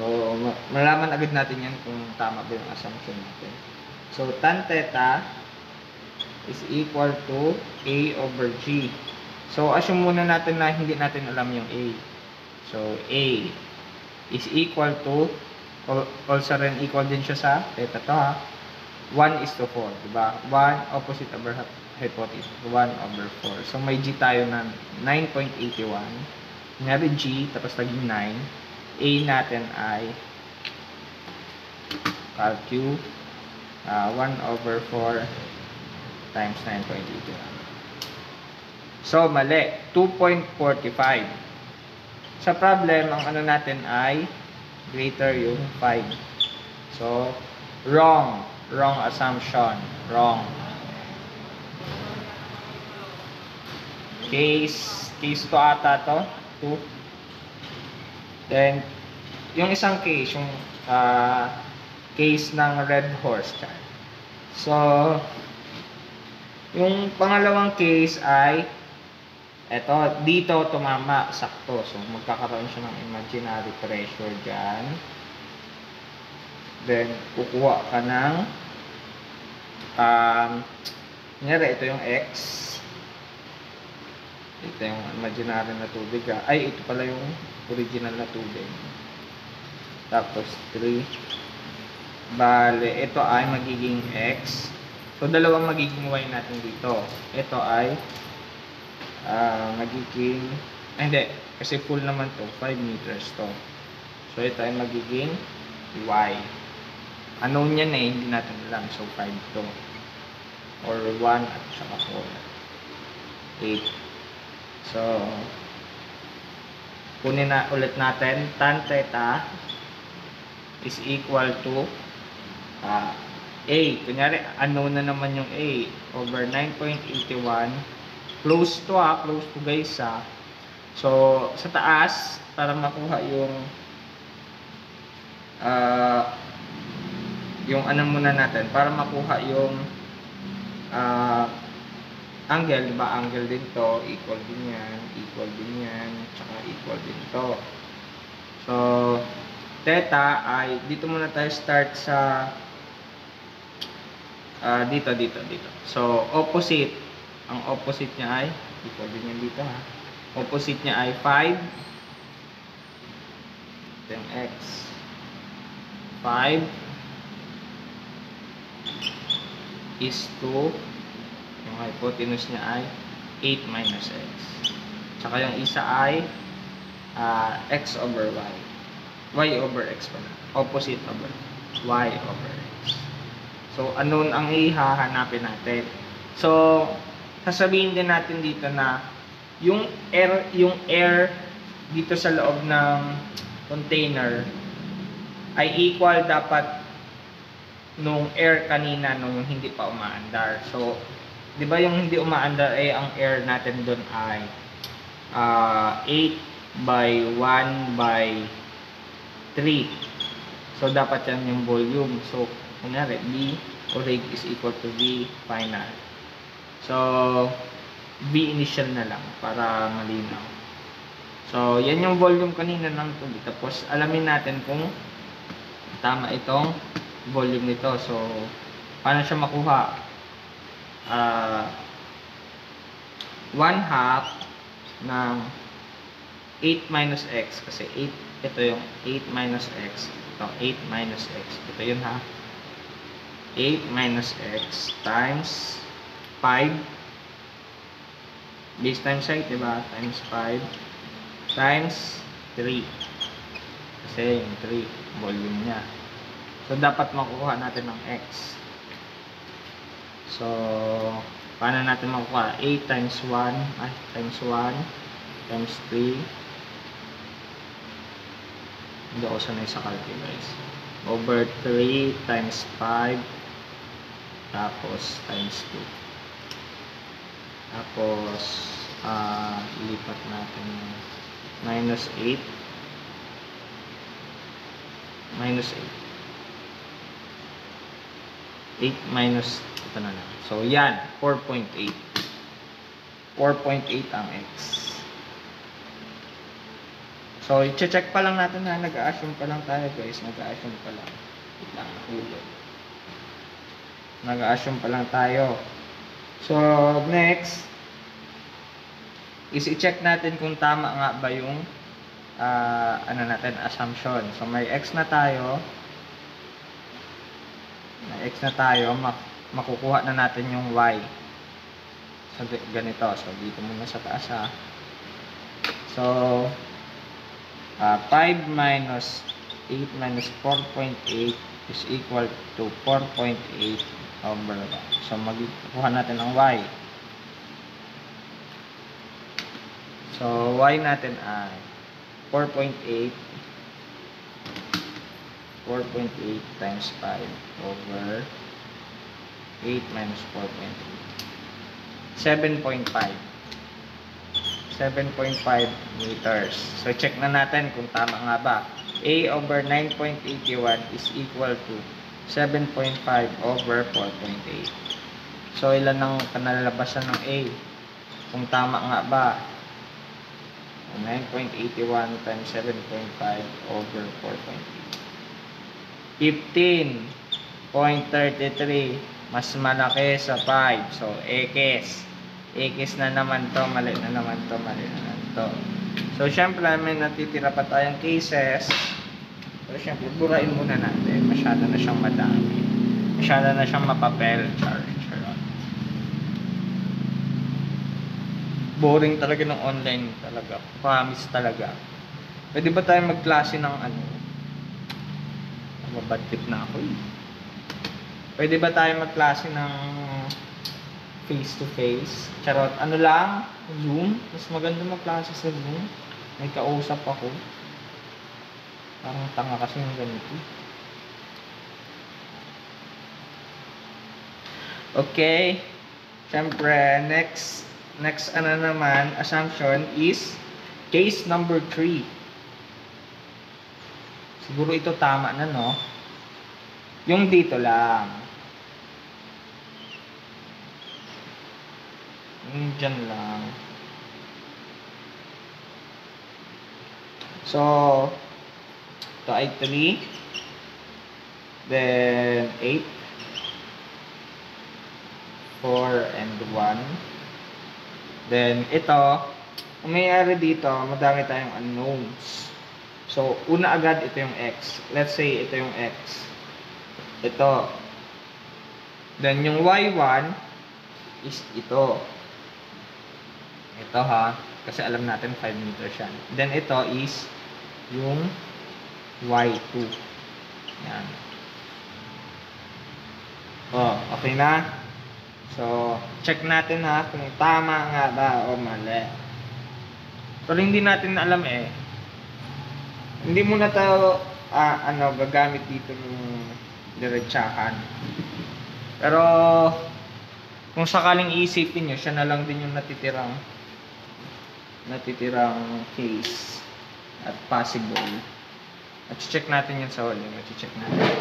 So, malalaman agad natin yan kung tama ba yung assumption natin. So, tan theta is equal to A over G. So, assume muna natin na hindi natin alam yung A. So, A is equal to, also rin equal din siya sa theta to ha. 1:4, diba? 1 opposite over hypotenuse. 1/4. So, may G tayo na 9.81. Kunyari G, tapos naging 9. A natin ay calcu 1/4 times 9.81. So, mali. 2.45. Sa problem, ang ano natin ay greater yung 5. So, wrong. Wrong assumption. Wrong. Case 2 ata to. 2. Then, yung isang case, yung case ng red horse. So, yung pangalawang case ay dito tumama, sakto. So, magkakaroon siya ng imaginary pressure dyan. Then, kukuha ka ng kunyari, ito yung X. Ito yung imaginary na tubig. Ay, ito pala yung original na tubig. Tapos, 3. Bale, ito ay magiging X. So, dalawang magiging Y natin dito. Ito ay magiging, hindi, kasi full naman to, 5 meters to. So, ito ay magiging Y. Unknown yan hindi natin alam. So, 5 to. Or 1 at saka 4. 8. So, kunin na ulit natin. Tan theta is equal to A. Kunyari, unknown na naman yung A. Over 9.81. Close to close to guys So, sa taas, para makuha yung ano muna natin, para makuha yung angle, diba? Angle din to, equal din yan, tsaka equal din to. So, theta ay, dito muna tayo start sa dito. So, opposite. Ang opposite niya ay, equal din yan dito ha. Opposite niya ay 5. Then X. 5 is to, yung hypotenuse niya ay 8 minus x. Tsaka yung isa ay x over y. Y over x pala. Opposite over y over x. So, unknown ang ihahanapin natin. So, sasabihin din natin dito na yung air dito sa loob ng container ay equal dapat nung air kanina nung hindi pa umaandar. So, 'di ba yung hindi umaandar ay ang air natin doon ay 8 by 1 by 3. So, dapat yan yung volume. So, kunyari, B orig is equal to V final. So, V initial na lang para malinaw. So, yan yung volume kanina ng tubig. Tapos, alamin natin kung tama itong volume nito. So, paano siya makuha? 1/2 ng 8 minus x. Kasi 8, ito yung 8 minus x. Ito, 8 minus x. Ito yun ha. 8 minus x times 5. Base times height, diba? Times 5 times 3. Kasi yung 3, volume niya. So, dapat makuha natin ng x. So, paano natin makuha? 8 times 1, times 1, times 3. Hindi ako sanay sa calculus. Over 3 times 5. Tapos, times 2. Tapos, lipat natin yung minus 8. Minus 8. 8 minus, ito na lang. So, yan. 4.8. 4.8 ang x. So, i-check pa lang natin na nag-a-assume pa lang tayo guys. Nag-a-assume pa lang. Nag-a-assume pa lang tayo. So, next is i-check natin kung tama nga ba yung assumption. So, may x na tayo. May x na tayo. Makukuha na natin yung y. So, ganito. So, dito muna sa taas ha. So, 5 minus 8 minus 4.8 is equal to 4.8 over 1. So, magkukuha natin ang y. So, y natin ay 4.8 times 5 over 8 minus 4.8. 7.5 meters. So, check na natin kung tama nga ba. A over 9.81 is equal to 7.5 over 4.8. So, ilan ang kanalabasan ng A? Kung tama nga ba? 9.81 times 7.5 over 4.8. 15.33 mas malaki sa 5. So, x. X na naman to, mali na naman to, mali na naman to. So, syempre, may natitira pa tayong cases. So, syempre, burain muna natin. Masyado na siyang madami. Masyado na siyang mapapel. Boring talaga ng online talaga. Promise talaga. Pwede ba tayo magklase ng mabad tip na ako eh. Pwede ba tayo magklase ng face to face? Charot. Ano lang? Zoom? Mas maganda magklase sa Zoom. May kausap ako. Parang tanga kasi yung ganito. Okay. Siyempre, next assumption is case number 3. Siguro ito tama na, no? Yung dito lang. Yung dyan lang. So, ito ay 3. Then, 8. 4 and 1. Then, ito, ang mayayari dito, madami tayong unknowns. So, So, una agad, ito yung x. Let's say, ito yung x. Ito. Then, yung y1 is ito. Ito ha. Kasi alam natin 5 meters yan. Then, ito is yung y2. Yan. Okay na. So, check natin ha kung tama nga ba o mali. Pero hindi natin alam eh. Hindi mo na tayo gagamit dito ng diretsahan. Pero kung sakaling iisipin nyo, siya na lang din yung natitirang case at possible. At check natin yan sa huli. Check natin.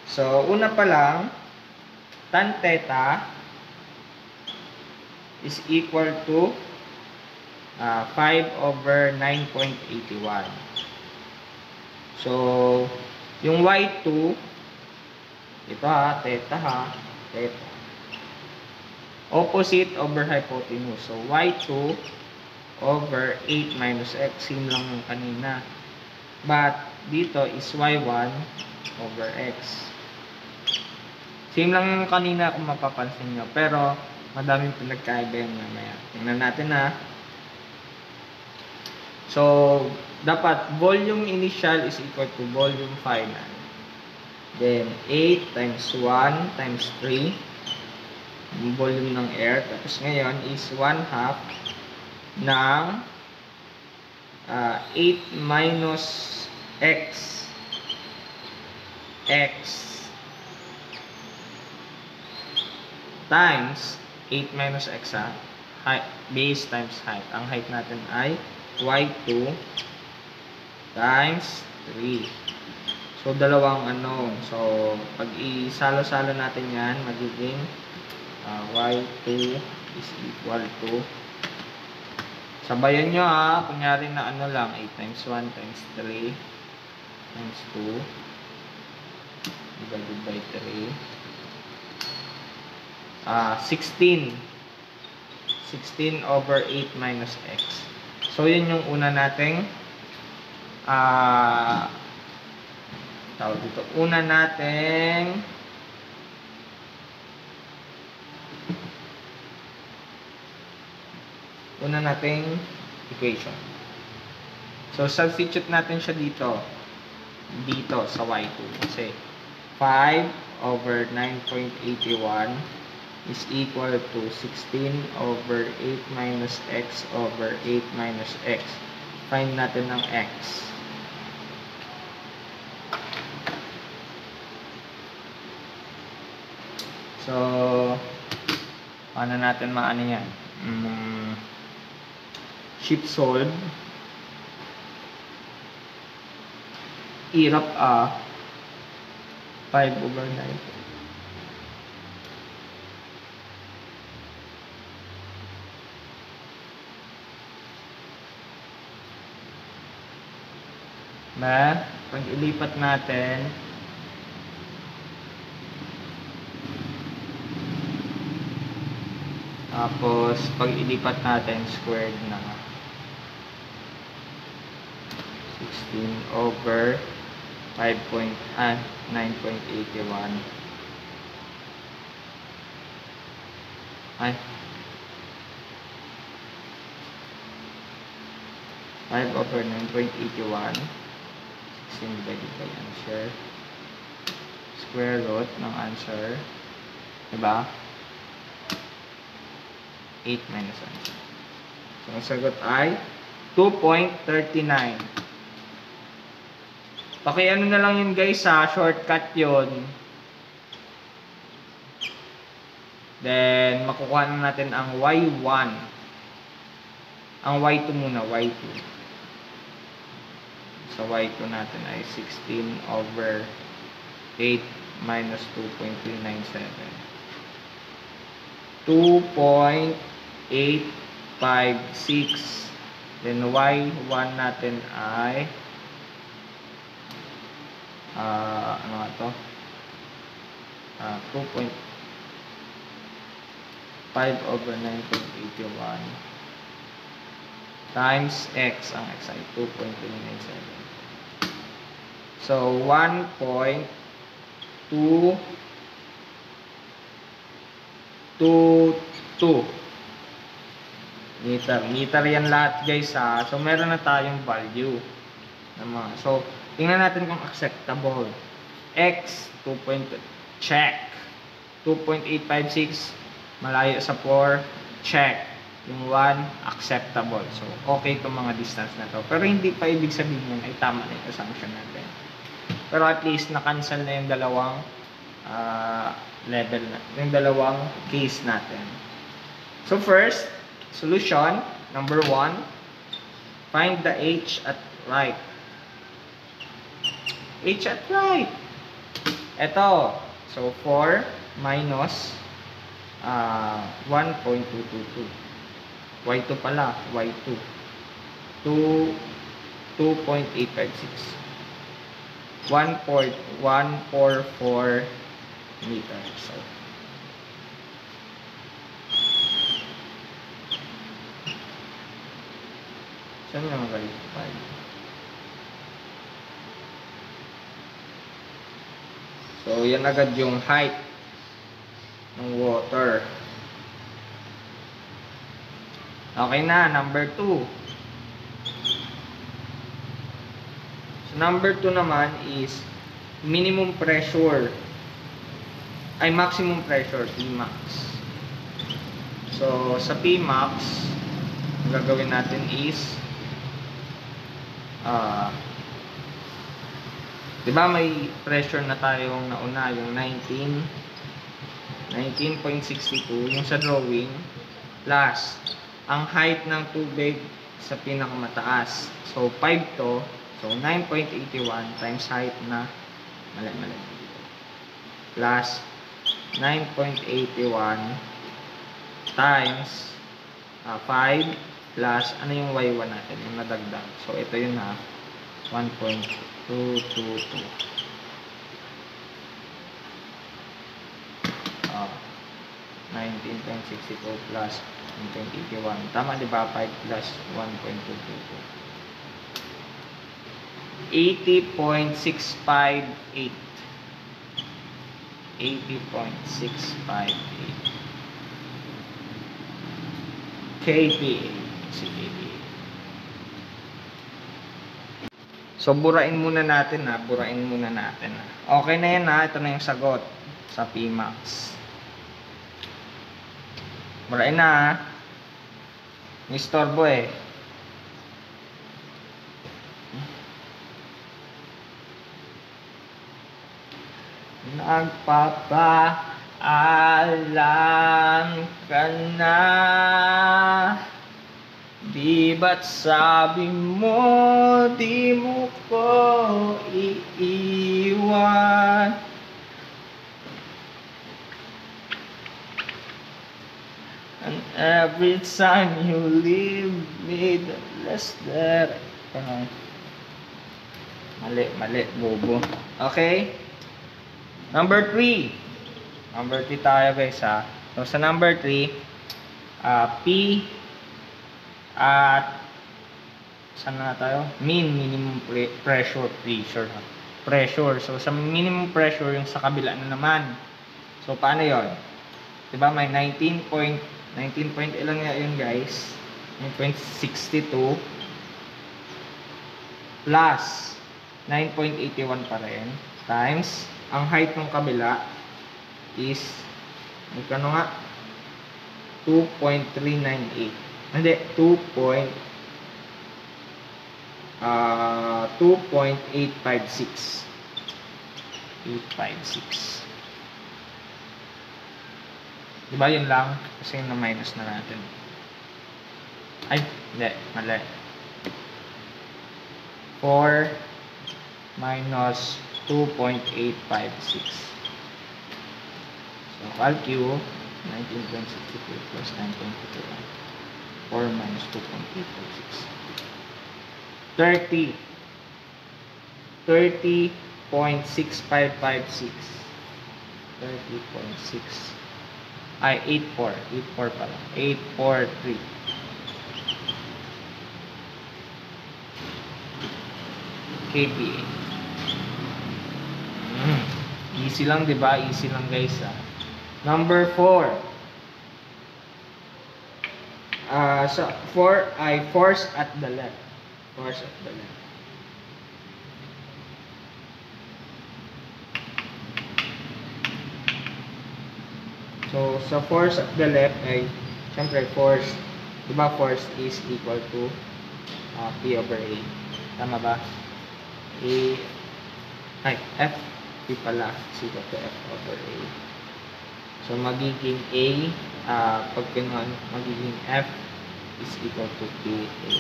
So, una pa lang, tan theta is equal to 5/9.81. So, yung y2, ito ha, theta ha, theta. Opposite over hypotenuse. So, y2 over 8 minus x. Same lang yung kanina. But, dito is y1 over x. Same lang yung kanina kung mapapansin nyo. Pero, madaming pinagkaiba yan mamaya. Tingnan natin ha. So, dapat volume initial is equal to volume final. Then, 8 times 1 times 3. Yung volume ng air. Tapos ngayon is 1/2 ng 8 minus x. Times 8 minus x ha. Height, base times height. Ang height natin ay y2 times 3. So, dalawang unknown. So, pag isalo-salo natin yan, magiging y2 is equal to, sabayan nyo ha, kunyari na lang, 8 times 1 times 3 times 2 divided by 3. 16 over 8 minus x. So, yun yung una nating tawag dito. Una nating equation. So, substitute natin siya dito sa y2. Kasi 5/9.81 is equal to 16 over 8 minus x over 8 minus x. Find natin ng x. So, paano natin maano yan? Shift solve. Hirap 5/9. Pag ilipat natin, tapos pag ilipat natin, squared na 16 over 9.81. Ay, 5/9.81. 16 divided by answer. Square root ng answer. Diba? 8 minus answer. So, ang sagot ay 2.39. Pakiano na lang yun guys ha. Shortcut yun. Then, makukuha na natin ang y1. Ang y2 muna. y2. So, y2 natin ay 16 over 8 minus 2.397. 2.856. Then, y1 natin ay ano nga to? 2.5/9.81 times x. Ang x ay 2.397. So, 1.222 meter. Meter yan lahat guys ha. So, meron na tayong value. So, tingnan natin kung acceptable. X, 2. Check. 2.856, malayo sa 4. Check. Yung 1, acceptable. So, okay itong mga distance na to. Pero hindi pa ibig sabihin yun ay tama na yung assumption natin. Pero at least, na-cancel na yung dalawang level na. Yung dalawang case natin. So, first, solution, number 1, find the h at right. H at right. Ito. So, 4 minus 1.222. Y2 pala. Y2. 2.856. 1.144 meters. So, saan naman galing? 5. So, yan agad yung height ng water. Okay na, number 2. So, number 2 naman is minimum pressure. Ay, maximum pressure, Pmax. So, sa Pmax, ang gagawin natin is diba may pressure na tayong nauna, yung 19.62 yung sa drawing, plus ang height ng tubig sa pinakamataas. So 5 to, so 9.81 times height na mali plus 9.81 times 5 plus ano yung y1 natin, yung nadagdag. So ito yun ha, 1.222. 19.62 plus 9.81. Tama di ba? 5 plus 1.222. 80.658. 80.658 kPa. So, burain muna natin ha. Okay na yan ha. Ito na yung sagot sa Pmax. Burain na ha. May istorbo eh. Nagpapaalam ka na, di ba't sabi mo di mo ko iiwan? And every time you leave me, the less that mali, bobo. Okay? Number 3 tayo guys ha. So sa number 3, P at saan na tayo? Minimum pressure. So sa minimum pressure yung sa kabila na naman. So paano yon? Diba may 19 point ilan nga yun guys? 9.62 plus 9.81 pa rin times ang height ng kabila is magkano nga? 2.398. Hindi, 2.856. 856. Diba yun lang? Kasi na minus na natin. Ay, hindi, mali. 4 minus 2.856. So, calcu 19.62 plus 9.51. 4 minus 2.856. 30.6556. 30.6. Ay, 84 pala. 843. kPa. Easy lang, di ba? Easy lang, guys. Number 4. So 4 ay force at the left. Force at the left. So sa force at the left ay syempre force, di ba, force is equal to P over A. Tama ba? F, P pala is equal to F over A. So magiging pag ganun, magiging F is equal to PA.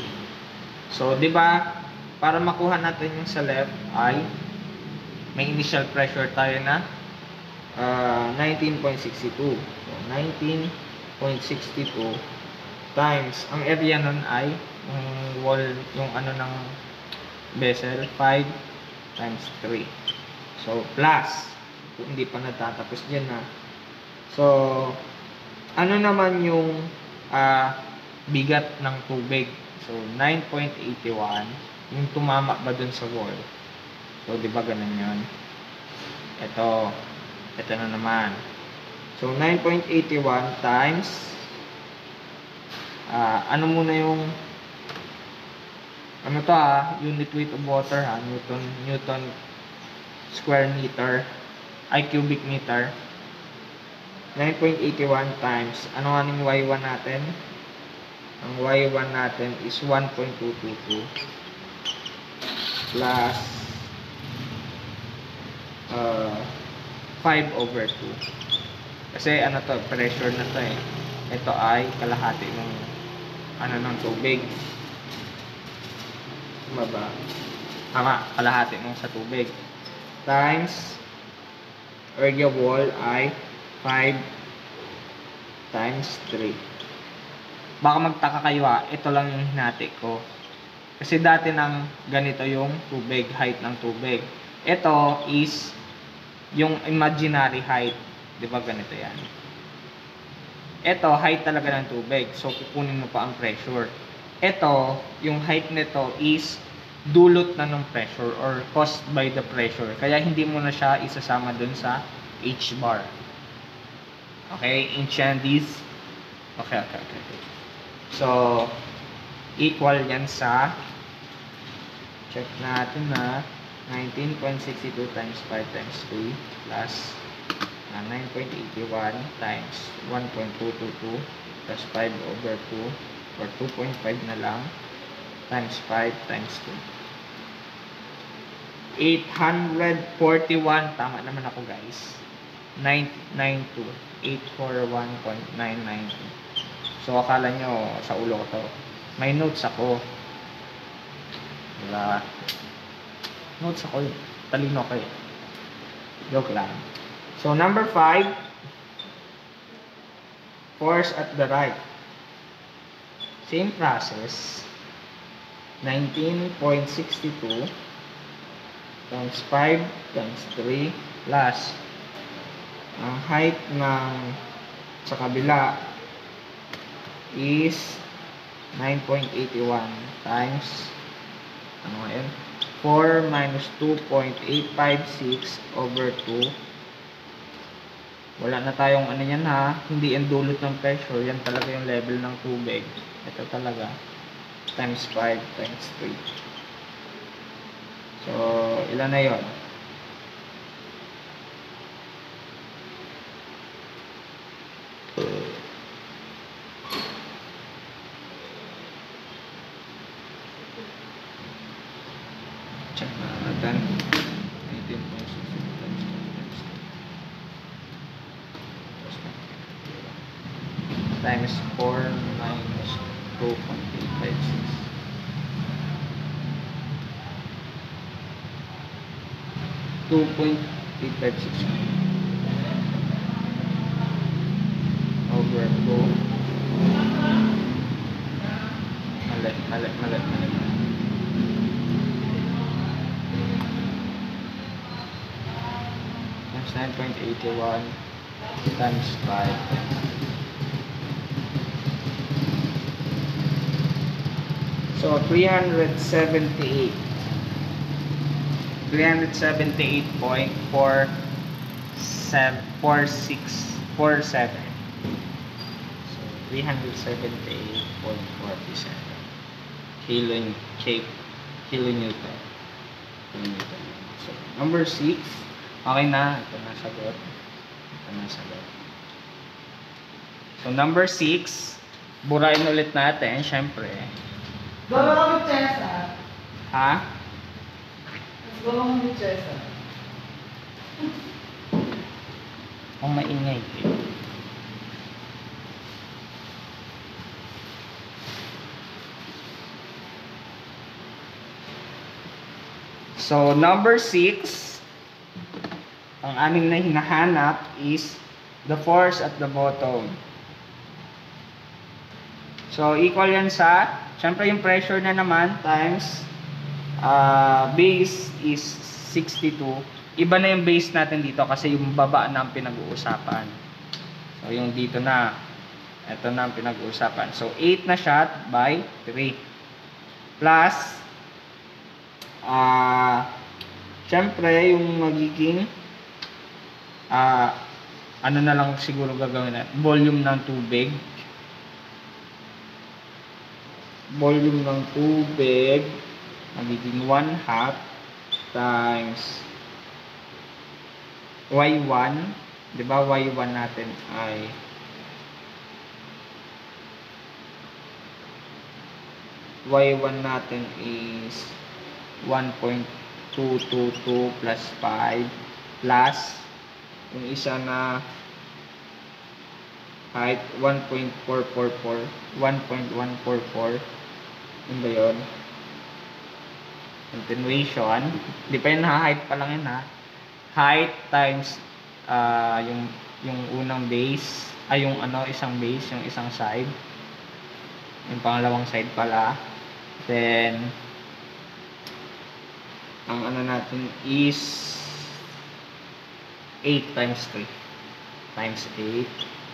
So di ba, para makuha natin yung sa left ay may initial pressure tayo na 19.62. So 19.62 times ang area nun ay yung wall, yung ano ng vessel, 5 times 3. So plus, hindi pa natatapos dyan na. So ano naman yung bigat ng tubig? So 9.81. Yung tumama ba dun sa wall? So di ba ganun yun? Ito na naman. So 9.81 times ano muna yung ano to unit weight of water Newton square meter cubic meter. 9.81 times ano nga yung Y1 natin? Ang Y1 natin is 1.222 plus 5 over 2. Kasi ano to, pressure na to eh. Ito ay kalahati ng ano ng tubig. Tama ba? Tama, kalahati ng sa tubig. Times area wall ay 5 times 3. Baka magtaka kayo ito lang yung hinati ko. Kasi dati nang ganito yung tubig, height ng tubig. Ito is yung imaginary height. Di ba ganito yan? Ito, height talaga ng tubig. So, kukunin mo pa ang pressure. Ito, yung height nito is dulot na ng pressure or caused by the pressure. Kaya hindi mo na siya isasama dun sa H bar. Okay? Inch and this. Okay. So, equal yan sa check natin na 19.62 times 5 times 3 plus 9.81 times 1.222 plus 5 over 2 or 2.5 na lang times 5 times 2. 841. Tama naman ako, guys. 992. 841.992. So, akala nyo sa ulo ko to. May notes ako. Wala. Notes ako eh. Talino ko eh. Joke lang. So, number 5. Force at the right. Same process. 19.62 times 5 times 3 plus ang height ng sa kabila is 9.81 times ano nga yun? 4 minus 2.856 over 2. Wala na tayong ano yan hindi yan dulot ng pressure, yan talaga yung level ng tubig. Ito talaga times 5 times 3. So ilan na yon? Check na natin. 18.62 times 4 minus 2.856. 2.856 over 2. Mali. Times 9.81 times 5. So 378 378.4647. So 378.47 kilo kilonewton. So number 6, okay na, ito na sagot. So number 6, burahin ulit natin, syempre. Gawin mo with chess, ah. Ha? Gawin mo with chess, ah. Ang maingay. So number 6, ang amin na hinahanap is the force at the bottom. So equal yan sa, syempre yung pressure na naman times base is 62. Iba na yung base natin dito kasi yung baba na ang pinag-uusapan. So yung dito na, ito na ang pinag-uusapan. So 8 na shot by 3 plus syempre yung magiging ano na lang siguro gagawin natin, volume ng tubig magiging 1/2 times y1, di ba? Y1 natin ay is 1.222 plus 5 plus yung isa na height 1.144. Yun ba yun? Continuation. Di pa yun ha, height pa lang yun ha. Height times yung unang base, yung isang base, yung isang side. Yung pangalawang side pala. Then ang natin is 8 times 3 times 8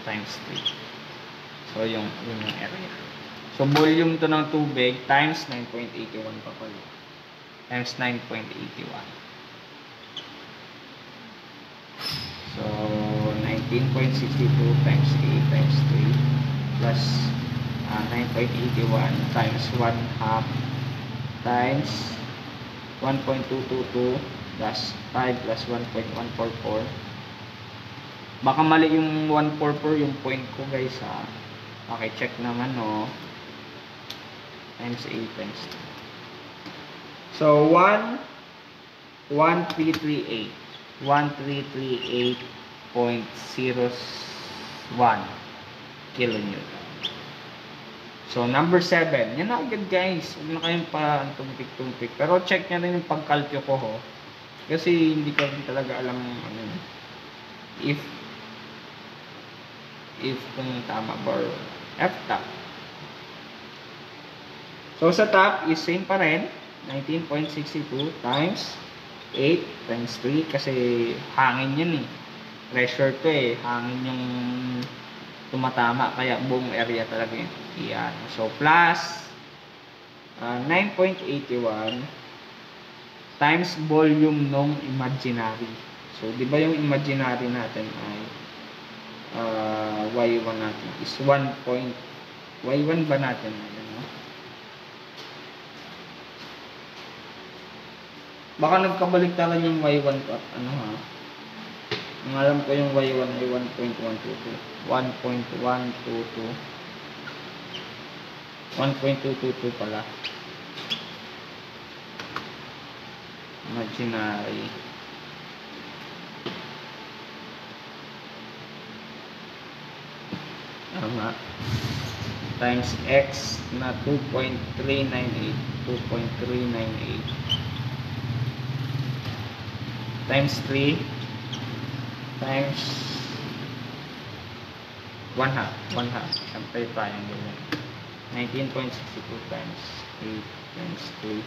times 3. So yung area. So volume to ng tubig times 9.81 pa pala. Times 9.81. So 19.62 times 8 times 3 plus 9.81 times 1/2 times 1.222 plus 5 plus 1.144. Baka mali yung 144 yung point ko guys ha. Okay, check naman no. Times 8 times 2. So 1338.01 kilonewton. So number 7, yan na agad guys. Huwag na kayong tumpik-tumpik. Pero check nyo rin yung pagkalkyo ko ho. Kasi hindi ko talaga alam if kung tama or F-top. So sa top is same pa rin. 19.62 times 8 times 3 kasi hangin yun eh. Pressure to eh. Hangin yung tumatama kaya buong area talaga yun. Yan. So plus 9.81 times volume nung imaginary. So di ba yung imaginary natin ay y1 natin is 1. Y1 ba natin? Baka nagkabalik talaga yung y1 ko at ang alam ko yung y1 ay 1.122 pala imaginary times x na 2.398 times 3 times 1/2 siyempre triangle yan 19.62 times 8 times 3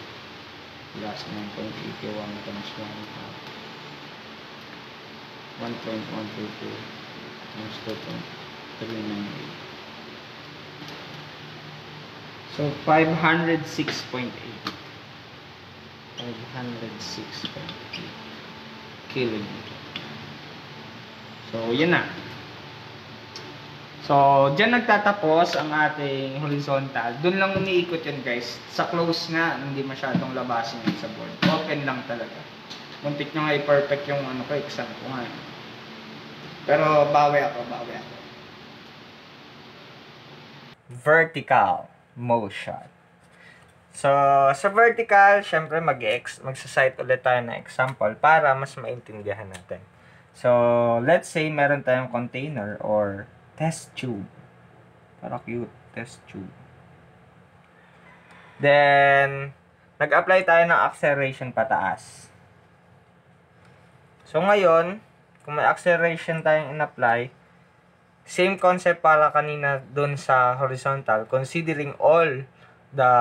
plus 9.81 times 1/2 1.122 times 2.398. So 506.8 506 kilonewton. So, yun na. So, dyan nagtatapos ang ating horizontal. Doon lang umiikot yun, guys. Sa close nga, hindi masyadong labasin yun sa board. Open lang talaga. Muntik nyo nga i-perfect yung ano ko, exam ko nga. Pero, bawi ako. Vertical motion. So, sa vertical, syempre magsa-cite ulit tayo ng example para mas maintindihan natin. So, let's say meron tayong container or test tube. Para cute, test tube. Then, nag-apply tayo ng acceleration pataas. So, ngayon, kung may acceleration tayong in-apply, same concept para kanina dun sa horizontal, considering all the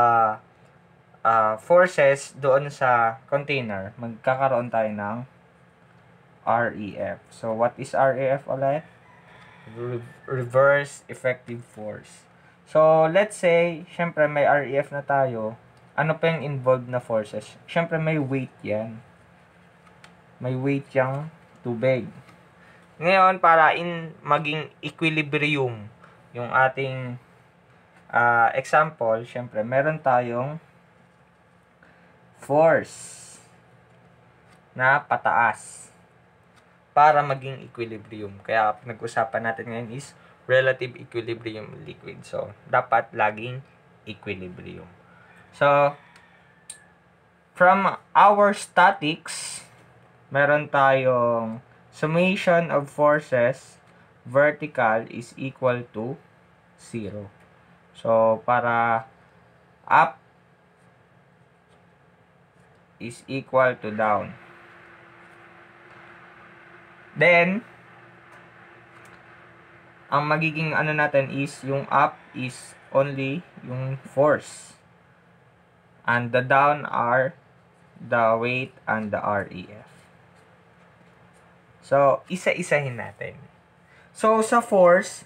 forces doon sa container, magkakaroon tayo ng REF. So, what is REF ulit? Reverse effective force. So, let's say, syempre may REF na tayo. Ano pa yung involved na forces? Syempre may weight yan. May weight yung tubig. Ngayon, para maging equilibrium yung ating example, syempre meron tayong force na pataas para maging equilibrium. Kaya pinag-usapan natin ngayon is relative equilibrium liquid. So, dapat laging equilibrium. So, from our statics, meron tayong summation of forces vertical is equal to 0. So, para up is equal to down. Then, ang magiging ano natin is, yung up is only yung force. And the down are the weight and the REF. So, isa-isahin natin. So, sa force,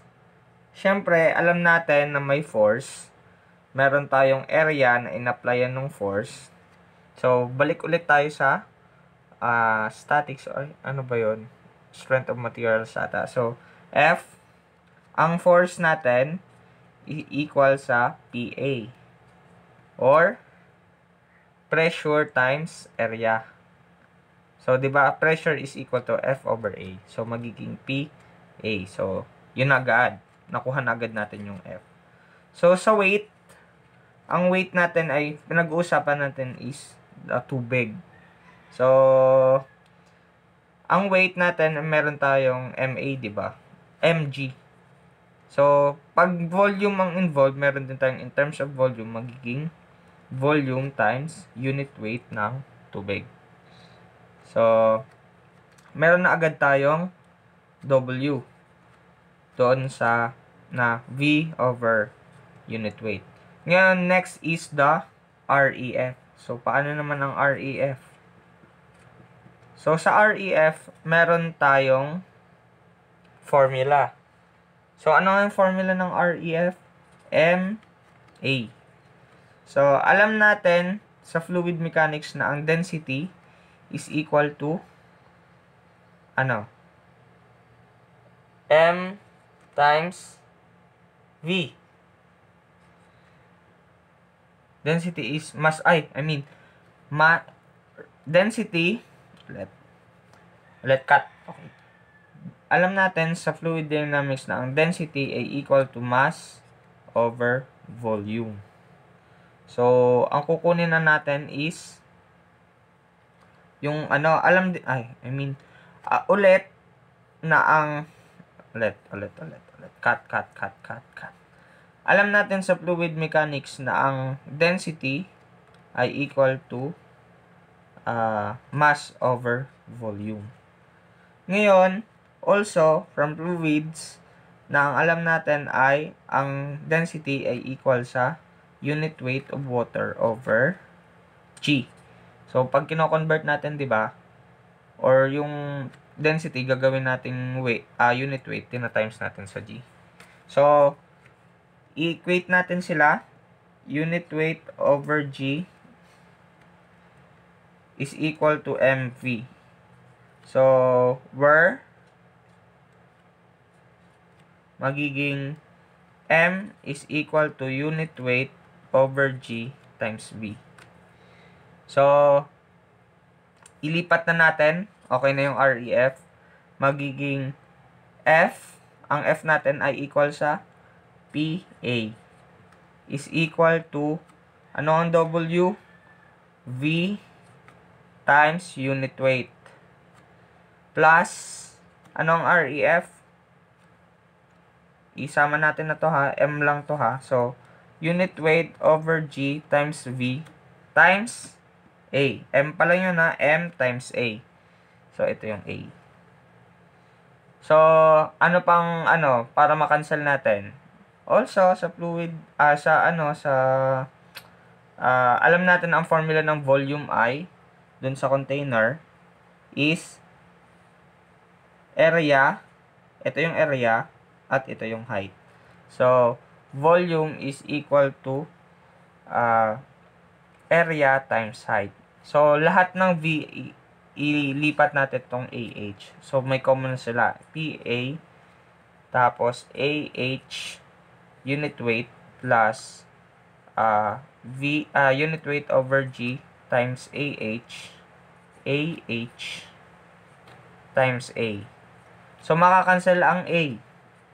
syempre, alam natin na may force. Meron tayong area na in-applyan ng force. So, balik ulit tayo sa statics. Ay, ano ba yun? Strength of materials ata. So, F, ang force natin equal sa PA. Or, pressure times area. So, di ba, pressure is equal to F over A. So, magiging PA. So, yun agad. Nakuha na agad natin yung F. So, sa weight, ang weight natin ay, pinag-uusapan natin is tubig. So, ang weight natin, meron tayong MA, di ba? MG. So, pag volume ang involved, meron din tayong in terms of volume, magiging volume times unit weight ng tubig. So, meron na agad tayong W doon sa na V over unit weight. Ngayon, next is the REF. So, paano naman ang REF? So, sa REF, meron tayong formula. So, ano ang formula ng REF? MA. So, alam natin sa fluid mechanics na ang density is equal to ano? M times V. Density is density, let cut. Okay. Alam natin sa fluid dynamics na ang density ay equal to mass over volume. So, ang kukunin na natin is yung ano, ulit na ang cut. Alam natin sa fluid mechanics na ang density ay equal to mass over volume. Ngayon, also, from fluids, na ang alam natin ay ang density ay equal sa unit weight of water over G. So, pag kino-convert natin, di ba, or yung density, gagawin natin unit weight, tina-times natin sa G. So, i-equate natin sila, unit weight over G is equal to mv. So, where magiging m is equal to unit weight over g times v. So, ilipat na natin. Okay na yung REF. Magiging F, ang F natin ay equal sa PA is equal to, ano ang W? V times unit weight plus, ano ang REF? Isama natin na to ha, M lang to ha. So, unit weight over G times V times A. M pala yun ha, M times A. So, ito yung A. So, ano pang para ma-cancel natin? Also, sa fluid, alam natin ang formula ng volume I dun sa container is area, ito yung area, at ito yung height. So, volume is equal to area times height. So, lahat ng V, ilipat natin itong AH. So, may common sila. PA, tapos AH, unit weight, plus unit weight over G, times AH, times A. So, makakancel ang A.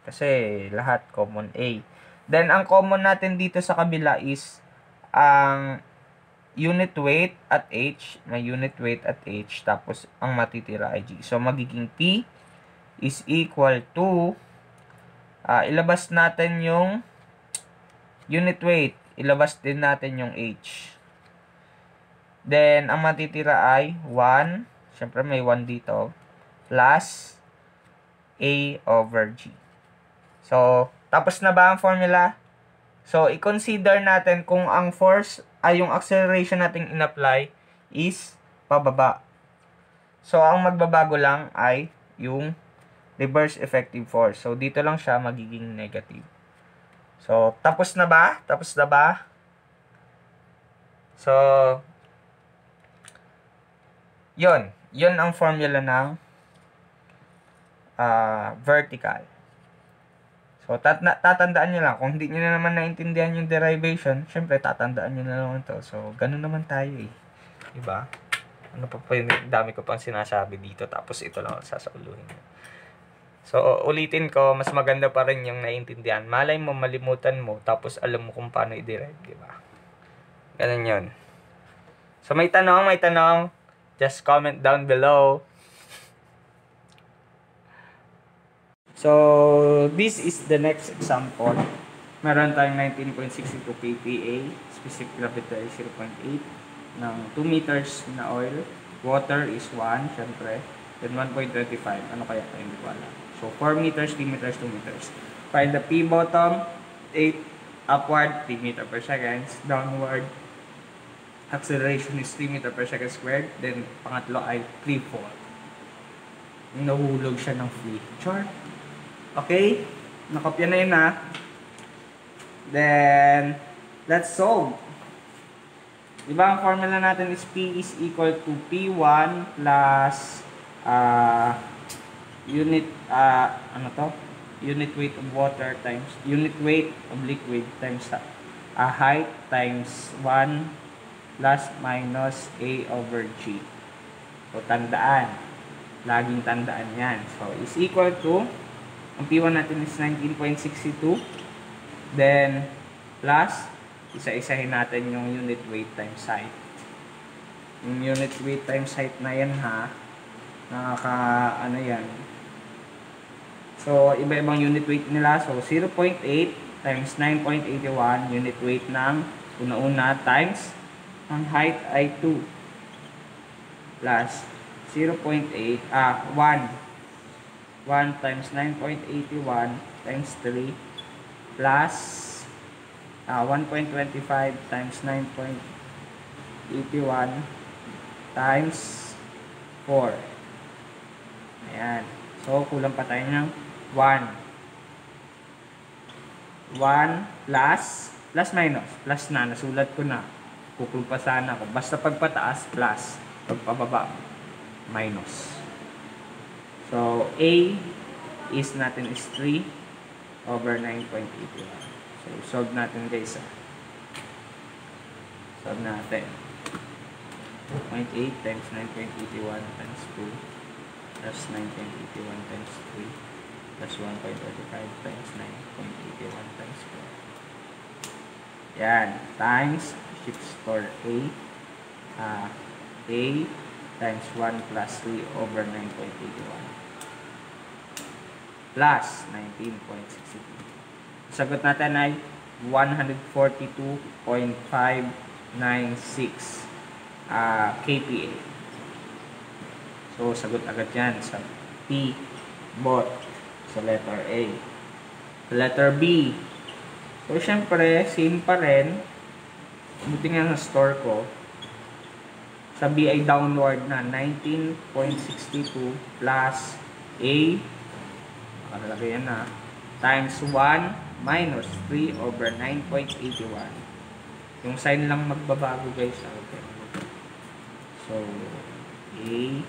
Kasi, lahat common A. Then, ang common natin dito sa kabila is, ang unit weight at H, may unit weight at H, tapos ang matitira ay G. So, magiging P is equal to, ilabas natin yung unit weight, ilabas din natin yung H. Then, ang matitira ay 1, syempre may 1 dito, plus A over G. So, tapos na ba ang formula? So, i-consider natin kung ang force ay yung acceleration nating in-apply is pababa. So, ang magbabago lang ay yung reverse effective force. So, dito lang siya magiging negative. So, tapos na ba? Tapos na ba? So, yun ang formula ng vertical. So, tatandaan nyo lang. Kung hindi nyo na naman naintindihan yung derivation, syempre, tatandaan nyo na naman to. So, ganun naman tayo eh. Diba? Ano pa yung dami ko pang sinasabi dito, tapos ito lang sasauluhin. So, ulitin ko, mas maganda pa rin yung naiintindihan. Malay mo, malimutan mo, tapos alam mo kung paano i-derive, diba? Ganun yun. So, may tanong, just comment down below. So, this is the next example. Meron tayong 19.62 kPa, specific gravity ay 0.8 ng 2 meters na oil. Water is 1, syempre. Then 1.25. Ano kaya ito? Hindi ko alam. So, 4 meters, 3 meters, 2 meters. Find the P bottom, 8 upward, 3 meter per second. Downward, acceleration is 3 meter per second squared. Then, pangatlo ay free fall. Nahulog siya ng free. Sure. Okay? Nakopya na yun ha. Then, let's solve. Diba ang formula natin is P is equal to P1 plus unit weight of water times unit weight of liquid times height times 1 plus minus A over G. So, tandaan. Laging tandaan yan. So, is equal to, ang P1 natin is 19.62. Then, plus, isa-isahin natin yung unit weight times height. Yung unit weight times height na yan ha, yan. So, iba-ibang unit weight nila. So, 0.8 times 9.81 unit weight ng una-una times ang height ay 2 plus 0.8, 1 times 9.81 times 3 plus 1.25 times 9.81 times 4. Ayan. So, kulang pa tayo ng 1 plus minus. Plus na. Nasulat ko na. Kukumpasahan ako. Basta pagpataas, plus. Pag pababa, minus. So, A is natin is 3 over 9.81. So, solve natin guys. Solve natin. 0.8 times 9.81 times 2 plus 9.81 times 3 plus 1.35 times 9.81 times 4. Yan. Times, shift store A. A times 1 plus 3 over 9.81 plus 19.62. Sagot natin ay 142.596 kPa. So, sagot agad yan sa P, both sa letter A. Sa letter B, so, syempre, same pa rin. Buti nga na store ko. Sa B ay downward na 19.62 plus A, makalagay yan na, times 1 minus 3 over 9.81. Yung sign lang magbabago guys. Okay. So, A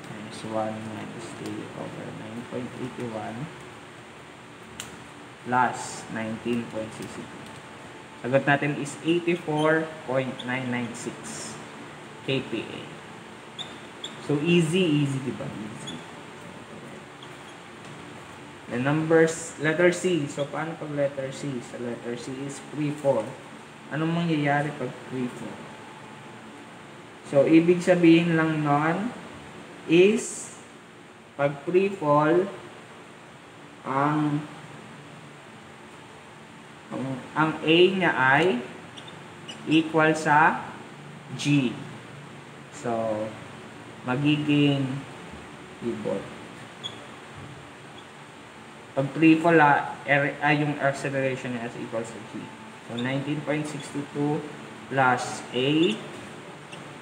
times 1 minus 3 over 9.81 plus 19.62. Sagot natin is 84.996 kPa. So, easy, diba? Easy. The numbers, letter C. So, paano pag letter C? Sa letter C is free fall. Anong mangyayari pag free fall? So, ibig sabihin lang nun is pag free fall, ang A niya ay equal sa G. So, magiging ibot. Pag free fall, yung acceleration niya is equal sa G. So, 19.62 plus A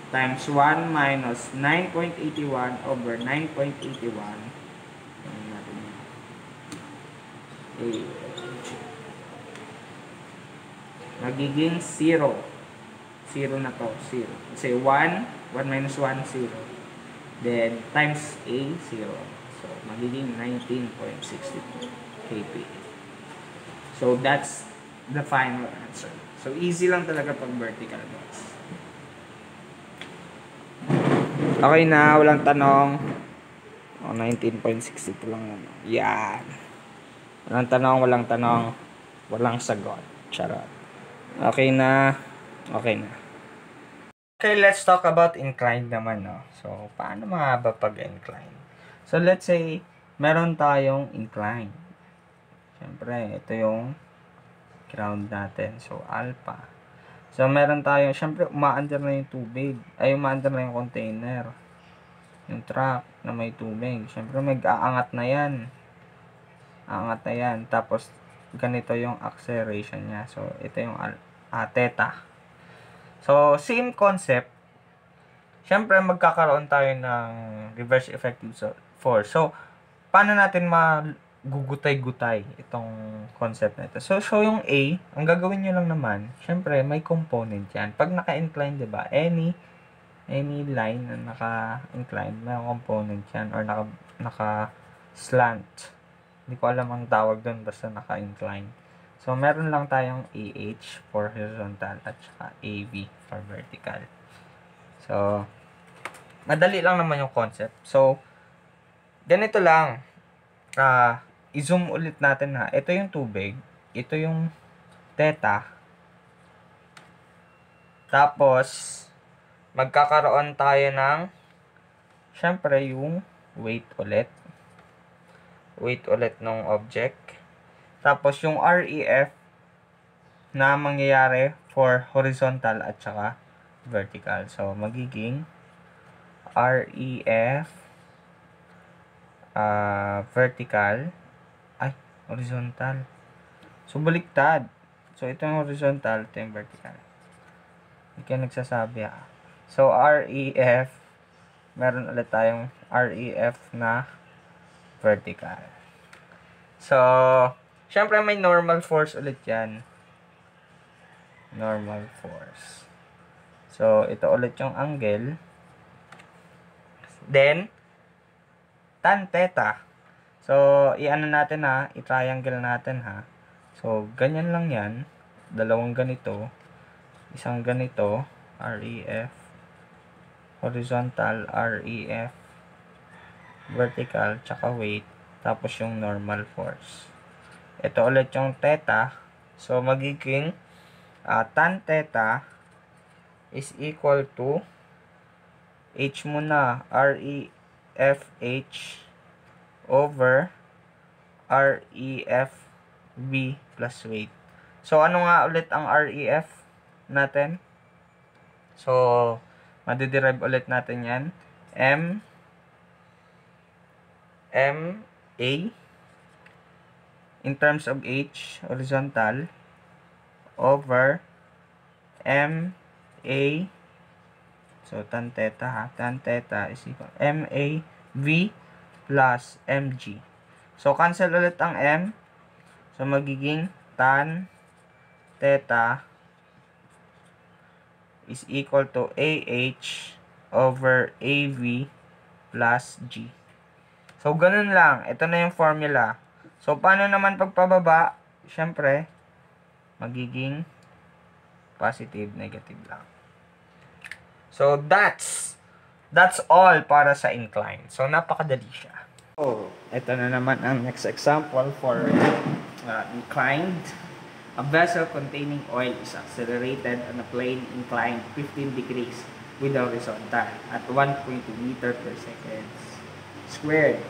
times 1 minus 9.81 over 9.81. Magiging 0. 0 na to. 0. Kasi 1 minus 1, 0. Then, times A, 0. So, magiging 19.62 kPa. So, that's the final answer. So, easy lang talaga pag vertical box. Okay na, walang tanong. 19.62 lang yan. Yan. Walang tanong, walang sagot. Charot. Okay na. Okay, let's talk about inclined naman, no? So, paano mga ba pag-incline? So, let's say, meron tayong incline. Siyempre, ito yung ground natin. So, alpha. So, meron tayong, siyempre, umaandar na yung tubig. Ay, umaandar na yung container. Yung truck na may tubig. Siyempre, mag-aangat na yan. Aangat na yan. Tapos, ganito yung acceleration niya. So, ito yung theta. So, same concept. Siyempre, magkakaroon tayo ng reverse effective force. So, paano natin magugutay-gutay itong concept na ito? So, yung A, ang gagawin nyo lang naman, siyempre, may component yan. Pag naka-incline, diba? Any line na naka-incline, may component yan. Or naka-slant. Hindi ko alam ang tawag doon, basta naka-incline. So, meron lang tayong AH for horizontal at saka AV for vertical. So, madali lang naman yung concept. So, ganito lang. I-zoom ulit natin na. Ito yung tubig. Ito yung theta. Tapos, magkakaroon tayo ng, syempre, yung weight ulit. Weight ulit ng object. Tapos, yung REF na mangyayari for horizontal at saka vertical. So, magiging REF vertical ay, horizontal. So, baliktad. So, ito yung horizontal, ito yung vertical. Hindi ka nagsasabi So, REF, meron ulit tayong REF na vertical. So, syempre may normal force ulit yan. Normal force. So, ito ulit yung angle. then tan theta. So, i-ano natin ha, i-triangle natin ha. So, ganyan lang yan. Dalawang ganito. Isang ganito, REF. Horizontal, REF. Vertical, tsaka weight. Tapos yung normal force. Ito ulit yung theta. So, magiging tan theta is equal to H muna, REFH over REFB plus weight. So, ano nga ulit ang REF natin? So, madiderive ulit natin yan. A in terms of H, horizontal, over MA, so tan theta ha, tan theta is equal MAV plus MG. So, cancel ulit ang M. So, magiging tan theta is equal to AH over AV plus G. So, ganun lang. Ito na yung formula. So, paano naman pagpababa? Siyempre, magiging positive, negative lang. So, that's all para sa incline. So, napakadali siya. So, ito na naman ang next example for inclined. A vessel containing oil is accelerated on a plane inclined 15 degrees with horizontal at 1.2 meter per second squared.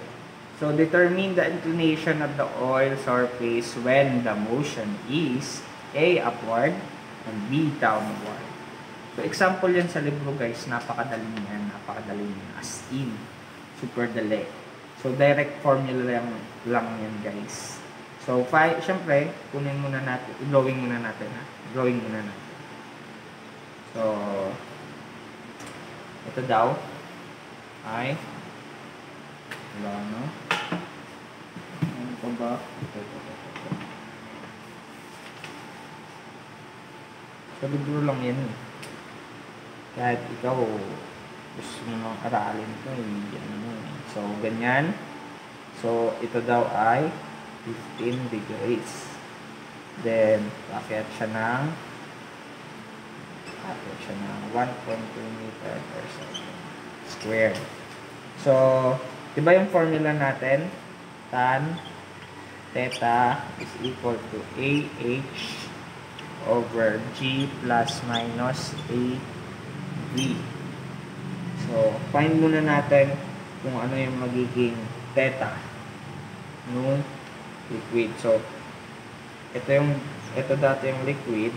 So, determine the inclination of the oil surface when the motion is A. Upward and B. Downward. So, example yan sa libro guys. Napakadali yan. Napakadali yan. As in. Super dali. So, direct formula lang yan guys. So, syempre, kunin muna natin. I-drawing muna natin ha. Drawing muna natin. So, ito daw ay wala no? Ano pa ba? Ito. Sa libro lang yan eh. Kahit ikaw gusto mo nang aralin ito so, ganyan. So, ito daw ay 15 degrees. Then, akyat siya ng 1.2 meter per second squared. So, diba yung formula natin? Tan theta is equal to AH over G plus minus AV. So, find muna natin kung ano yung magiging theta nung liquid. So, ito dati yung liquid.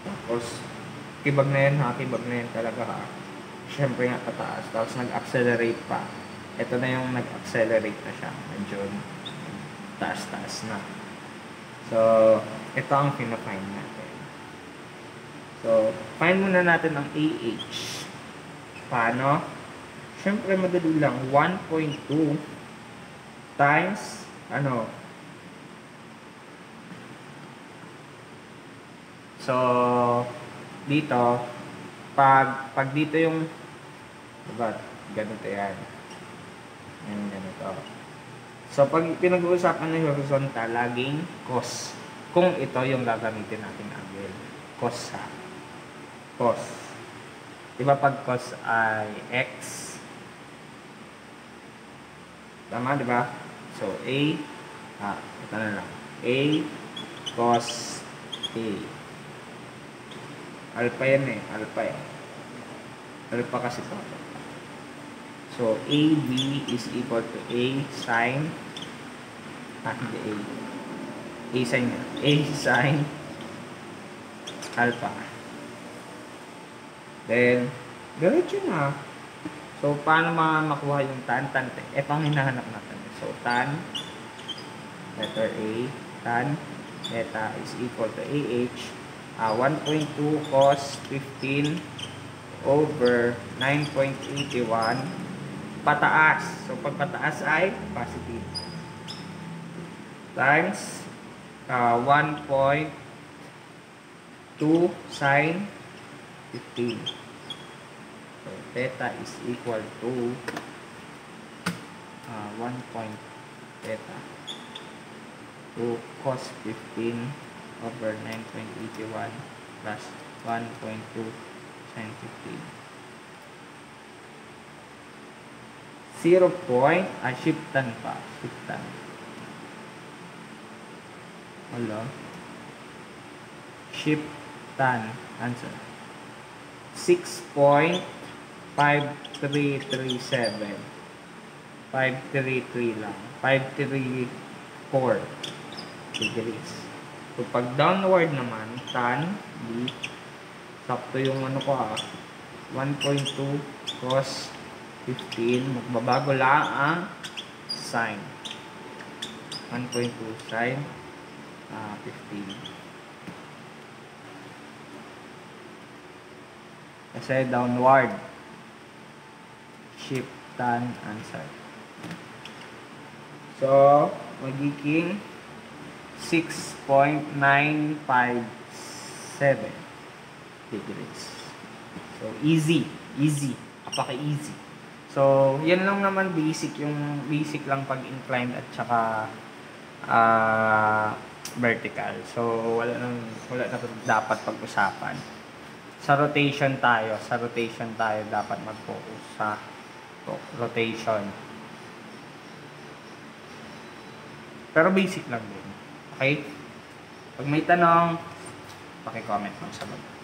Tapos, kibag na yan ha. Kibag na yan talaga ha. Siyempre nga pataas. Tapos, nag-accelerate pa. Ito na yung nag-accelerate na siya. Medyo taas-taas na. So, ito ang pina-find natin. So, find muna natin ang AH. Paano? Siyempre, madali lang. 1.2 times, So, dito, pag dito yung, diba, ganito yan. Yan, ganito. So, pag pinag-uusapan ng horizontal, laging cos. Kung ito yung gagamitin natin angle. Cos ha. Cos. Diba pag cos ay x? Tama, diba? So, ito na lang. A cos A. Alpha yan eh. Alpha eh. Alpha kasi ito. So, AB is equal to A sin hindi A. A sin yan. A sin alpha. Then, diretso na. So, paano makuha yung tan? Ito ang hinahanap natin. So, tan, letter A, tan, theta is equal to AH. 1.2 cos 15 over 9.81 pataas. So, pag pataas ay positive. Times 1.2 sin 15. So, theta is equal to 1 point theta to cos 15 over 9.81 plus 1.2 sin 15. 0 point, shiftan pa. Shiftan. Wala. Shiftan. Answer. 6.5337. 533 lang. 534 degrees. So, pag downward naman, tan, B, sakto yung ano ko 1.2 cos 15, magbabago lang ang sin. 1.2 sin 15. Kasi downward. Shift tan answer. So, magiging 6.957 degrees. So, easy. Easy. Apaka-easy. So, yan lang naman basic lang pag inclined at saka vertical. So, wala na dapat pag-usapan. Sa rotation tayo dapat mag-focus sa rotation. Pero basic lang din. Okay? Pag may tanong, paki-comment lang sa baba.